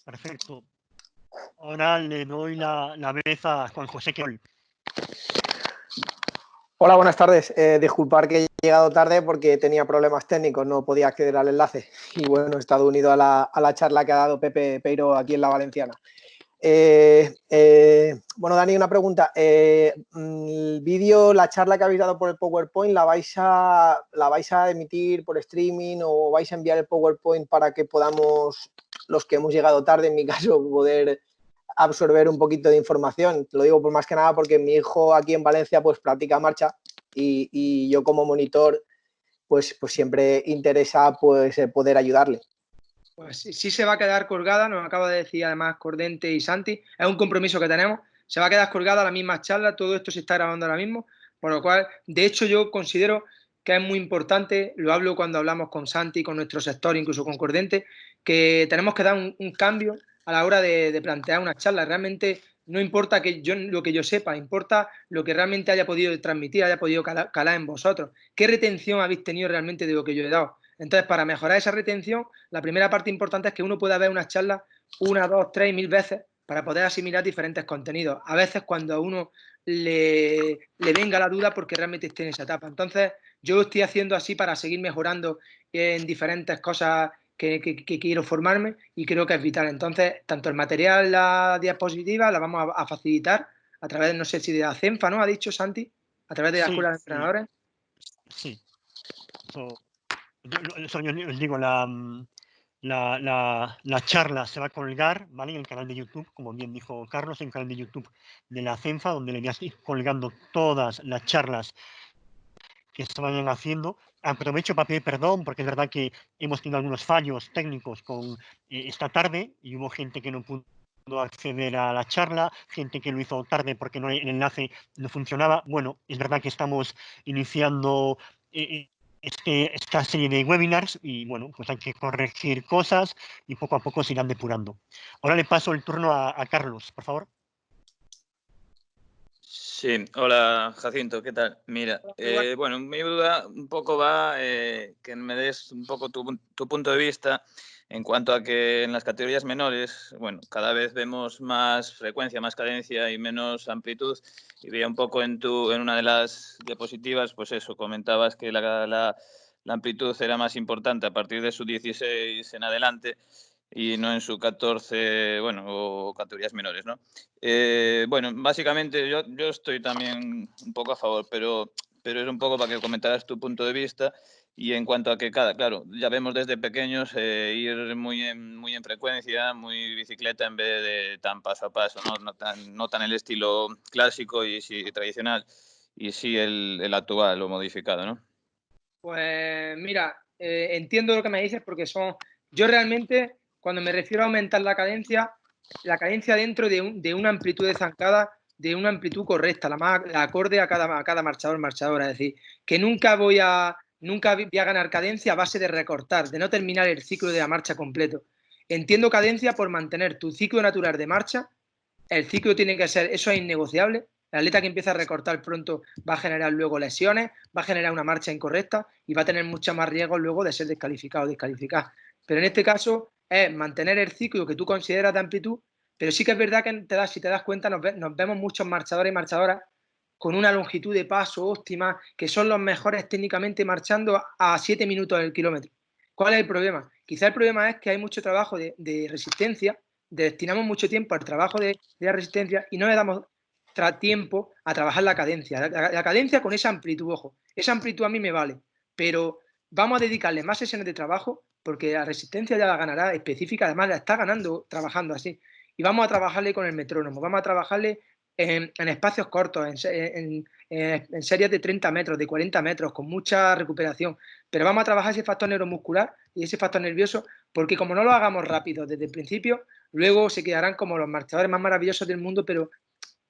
Perfecto. Ahora le doy la vez a Juan José Querol. Hola, buenas tardes. Disculpar que he llegado tarde porque tenía problemas técnicos, no podía acceder al enlace. Y bueno, he estado unido a la charla que ha dado Pepe Peiro aquí en La Valenciana. Bueno, Dani, una pregunta. El vídeo, la charla que habéis dado por el PowerPoint, ¿la vais a emitir por streaming o vais a enviar el PowerPoint para que podamos, los que hemos llegado tarde, en mi caso, poder absorber un poquito de información? Lo digo por más que nada porque mi hijo aquí en Valencia pues practica marcha y yo como monitor pues siempre interesa pues poder ayudarle. Pues sí se va a quedar colgada, nos acaba de decir además Cordente y Santi, es un compromiso que tenemos, se va a quedar colgada la misma charla, todo esto se está grabando ahora mismo, por lo cual, de hecho yo considero que es muy importante, lo hablo cuando hablamos con Santi, con nuestro sector, incluso con Cordente, que tenemos que dar un cambio a la hora de plantear una charla. Realmente no importa lo que yo sepa, importa lo que realmente haya podido transmitir, haya podido calar en vosotros. ¿Qué retención habéis tenido realmente de lo que yo he dado? Entonces, para mejorar esa retención, la primera parte importante es que uno pueda ver una charla 1, 2, 3, 1000 veces para poder asimilar diferentes contenidos. A veces cuando a uno le venga la duda porque realmente esté en esa etapa. Entonces, yo lo estoy haciendo así para seguir mejorando en diferentes cosas que quiero formarme y creo que es vital. Entonces, tanto el material, la diapositiva, la vamos a facilitar a través, no sé si de la CENFA, ¿no? Ha dicho Santi, a través de la Escuela de Entrenadores. Sí. Yo os digo, la charla se va a colgar, ¿vale? En el canal de YouTube, como bien dijo Carlos, en el canal de YouTube de la CENFA, donde le voy a ir colgando todas las charlas se vayan haciendo. Aprovecho para pedir perdón porque es verdad que hemos tenido algunos fallos técnicos con esta tarde y hubo gente que no pudo acceder a la charla, gente que lo hizo tarde porque no, el enlace no funcionaba. Bueno, es verdad que estamos iniciando esta serie de webinars y bueno, pues hay que corregir cosas y poco a poco se irán depurando. Ahora le paso el turno a Carlos, por favor. Sí, hola Jacinto, ¿qué tal? Mira, bueno, mi duda un poco va que me des un poco tu punto de vista en cuanto a que en las categorías menores, bueno, cada vez vemos más frecuencia, más cadencia y menos amplitud. Y veía un poco en una de las diapositivas, pues eso, comentabas que la amplitud era más importante a partir de su 16 en adelante y no en su 14, bueno, o categorías menores, ¿no? Bueno, básicamente yo estoy también un poco a favor, pero es un poco para que comentaras tu punto de vista y en cuanto a que, claro, ya vemos desde pequeños ir muy en frecuencia, muy bicicleta en vez de tan paso a paso, no tan el estilo clásico y sí tradicional y sí el actual o modificado, ¿no? Pues mira, entiendo lo que me dices porque yo realmente, cuando me refiero a aumentar la cadencia dentro de una amplitud de zancada, de una amplitud correcta, la acorde a cada marchadora. Es decir, que nunca voy a ganar cadencia a base de recortar, de no terminar el ciclo de la marcha completo. Entiendo cadencia por mantener tu ciclo natural de marcha. El ciclo tiene que ser, eso es innegociable. El atleta que empieza a recortar pronto va a generar luego lesiones, va a generar una marcha incorrecta y va a tener mucho más riesgo luego de ser descalificado o descalificar. Pero en este caso es mantener el ciclo que tú consideras de amplitud, pero sí que es verdad que si te das cuenta nos vemos muchos marchadores y marchadoras con una longitud de paso óptima, que son los mejores técnicamente marchando a 7 minutos del kilómetro. ¿Cuál es el problema? Quizá el problema es que hay mucho trabajo de resistencia, destinamos mucho tiempo al trabajo de resistencia y no le damos tiempo a trabajar la cadencia. La cadencia con esa amplitud, ojo, esa amplitud a mí me vale, pero vamos a dedicarle más sesiones de trabajo porque la resistencia ya la ganará específica, además la está ganando trabajando así. Y vamos a trabajarle con el metrónomo, vamos a trabajarle en espacios cortos, en series de 30 metros, de 40 metros, con mucha recuperación. Pero vamos a trabajar ese factor neuromuscular y ese factor nervioso, porque como no lo hagamos rápido desde el principio, luego se quedarán como los marchadores más maravillosos del mundo, pero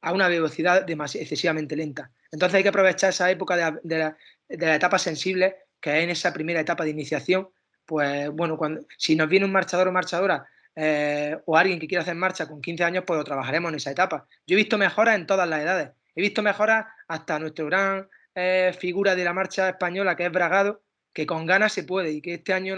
a una velocidad excesivamente lenta. Entonces hay que aprovechar esa época de la etapa sensible, que es en esa primera etapa de iniciación. Pues bueno, si nos viene un marchador o marchadora o alguien que quiera hacer marcha con 15 años, pues lo trabajaremos en esa etapa. Yo he visto mejoras en todas las edades. He visto mejoras hasta nuestro gran figura de la marcha española, que es Bragado, que con ganas se puede y que este año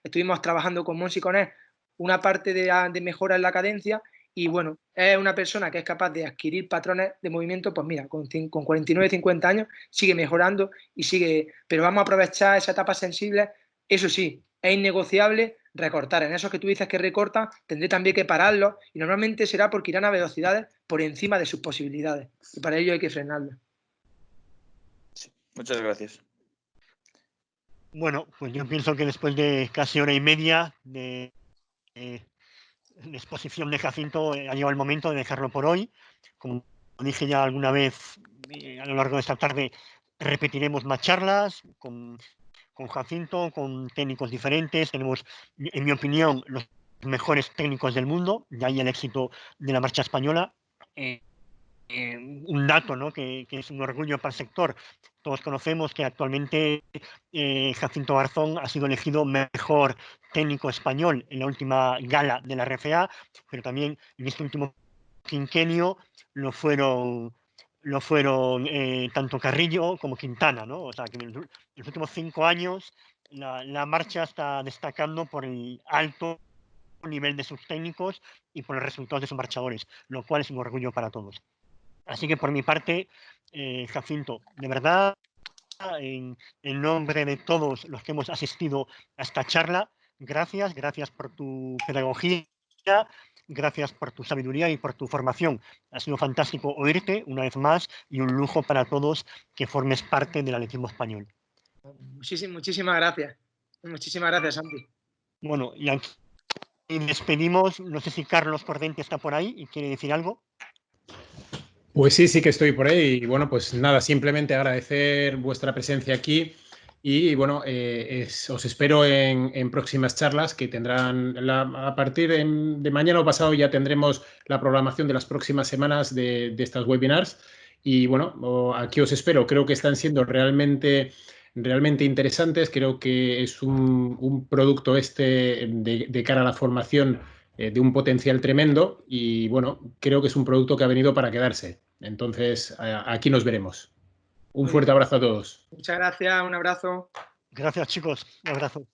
estuvimos trabajando con Mons y con él una parte de mejora en la cadencia. Y bueno, es una persona que es capaz de adquirir patrones de movimiento, pues mira, con 49, 50 años sigue mejorando y sigue, pero vamos a aprovechar esa etapa sensible. Eso sí, es innegociable recortar. En esos que tú dices que recortan, tendré también que pararlos y normalmente será porque irán a velocidades por encima de sus posibilidades y para ello hay que frenarlos. Sí, muchas gracias. Bueno, pues yo pienso que después de casi hora y media de exposición de Jacinto ha llegado el momento de dejarlo por hoy. Como dije ya alguna vez a lo largo de esta tarde, repetiremos más charlas con Jacinto, con técnicos diferentes. Tenemos, en mi opinión, los mejores técnicos del mundo, de ahí el éxito de la marcha española. Un dato, ¿no? que es un orgullo para el sector. Todos conocemos que actualmente Jacinto Garzón ha sido elegido mejor técnico español en la última gala de la RFA, pero también en este último quinquenio lo fueron tanto Carrillo como Quintana, ¿no? O sea, que en los últimos 5 años la marcha está destacando por el alto nivel de sus técnicos y por los resultados de sus marchadores, lo cual es un orgullo para todos. Así que por mi parte, Jacinto, de verdad, en nombre de todos los que hemos asistido a esta charla, gracias por tu pedagogía, gracias por tu sabiduría y por tu formación. Ha sido fantástico oírte una vez más y un lujo para todos que formes parte del atletismo español. Muchísimas gracias. Muchísimas gracias, Santi. Bueno, y aquí despedimos. No sé si Carlos Cordente está por ahí y quiere decir algo. Pues sí, sí que estoy por ahí. Y bueno, pues nada, simplemente agradecer vuestra presencia aquí y bueno, os espero en próximas charlas que tendrán, a partir de mañana o pasado ya tendremos la programación de las próximas semanas de estas webinars. Y bueno, aquí os espero. Creo que están siendo realmente interesantes. Creo que es un producto de cara a la formación de un potencial tremendo y bueno, creo que es un producto que ha venido para quedarse. Entonces, aquí nos veremos. Un fuerte abrazo a todos. Muchas gracias, un abrazo. Gracias, chicos. Un abrazo.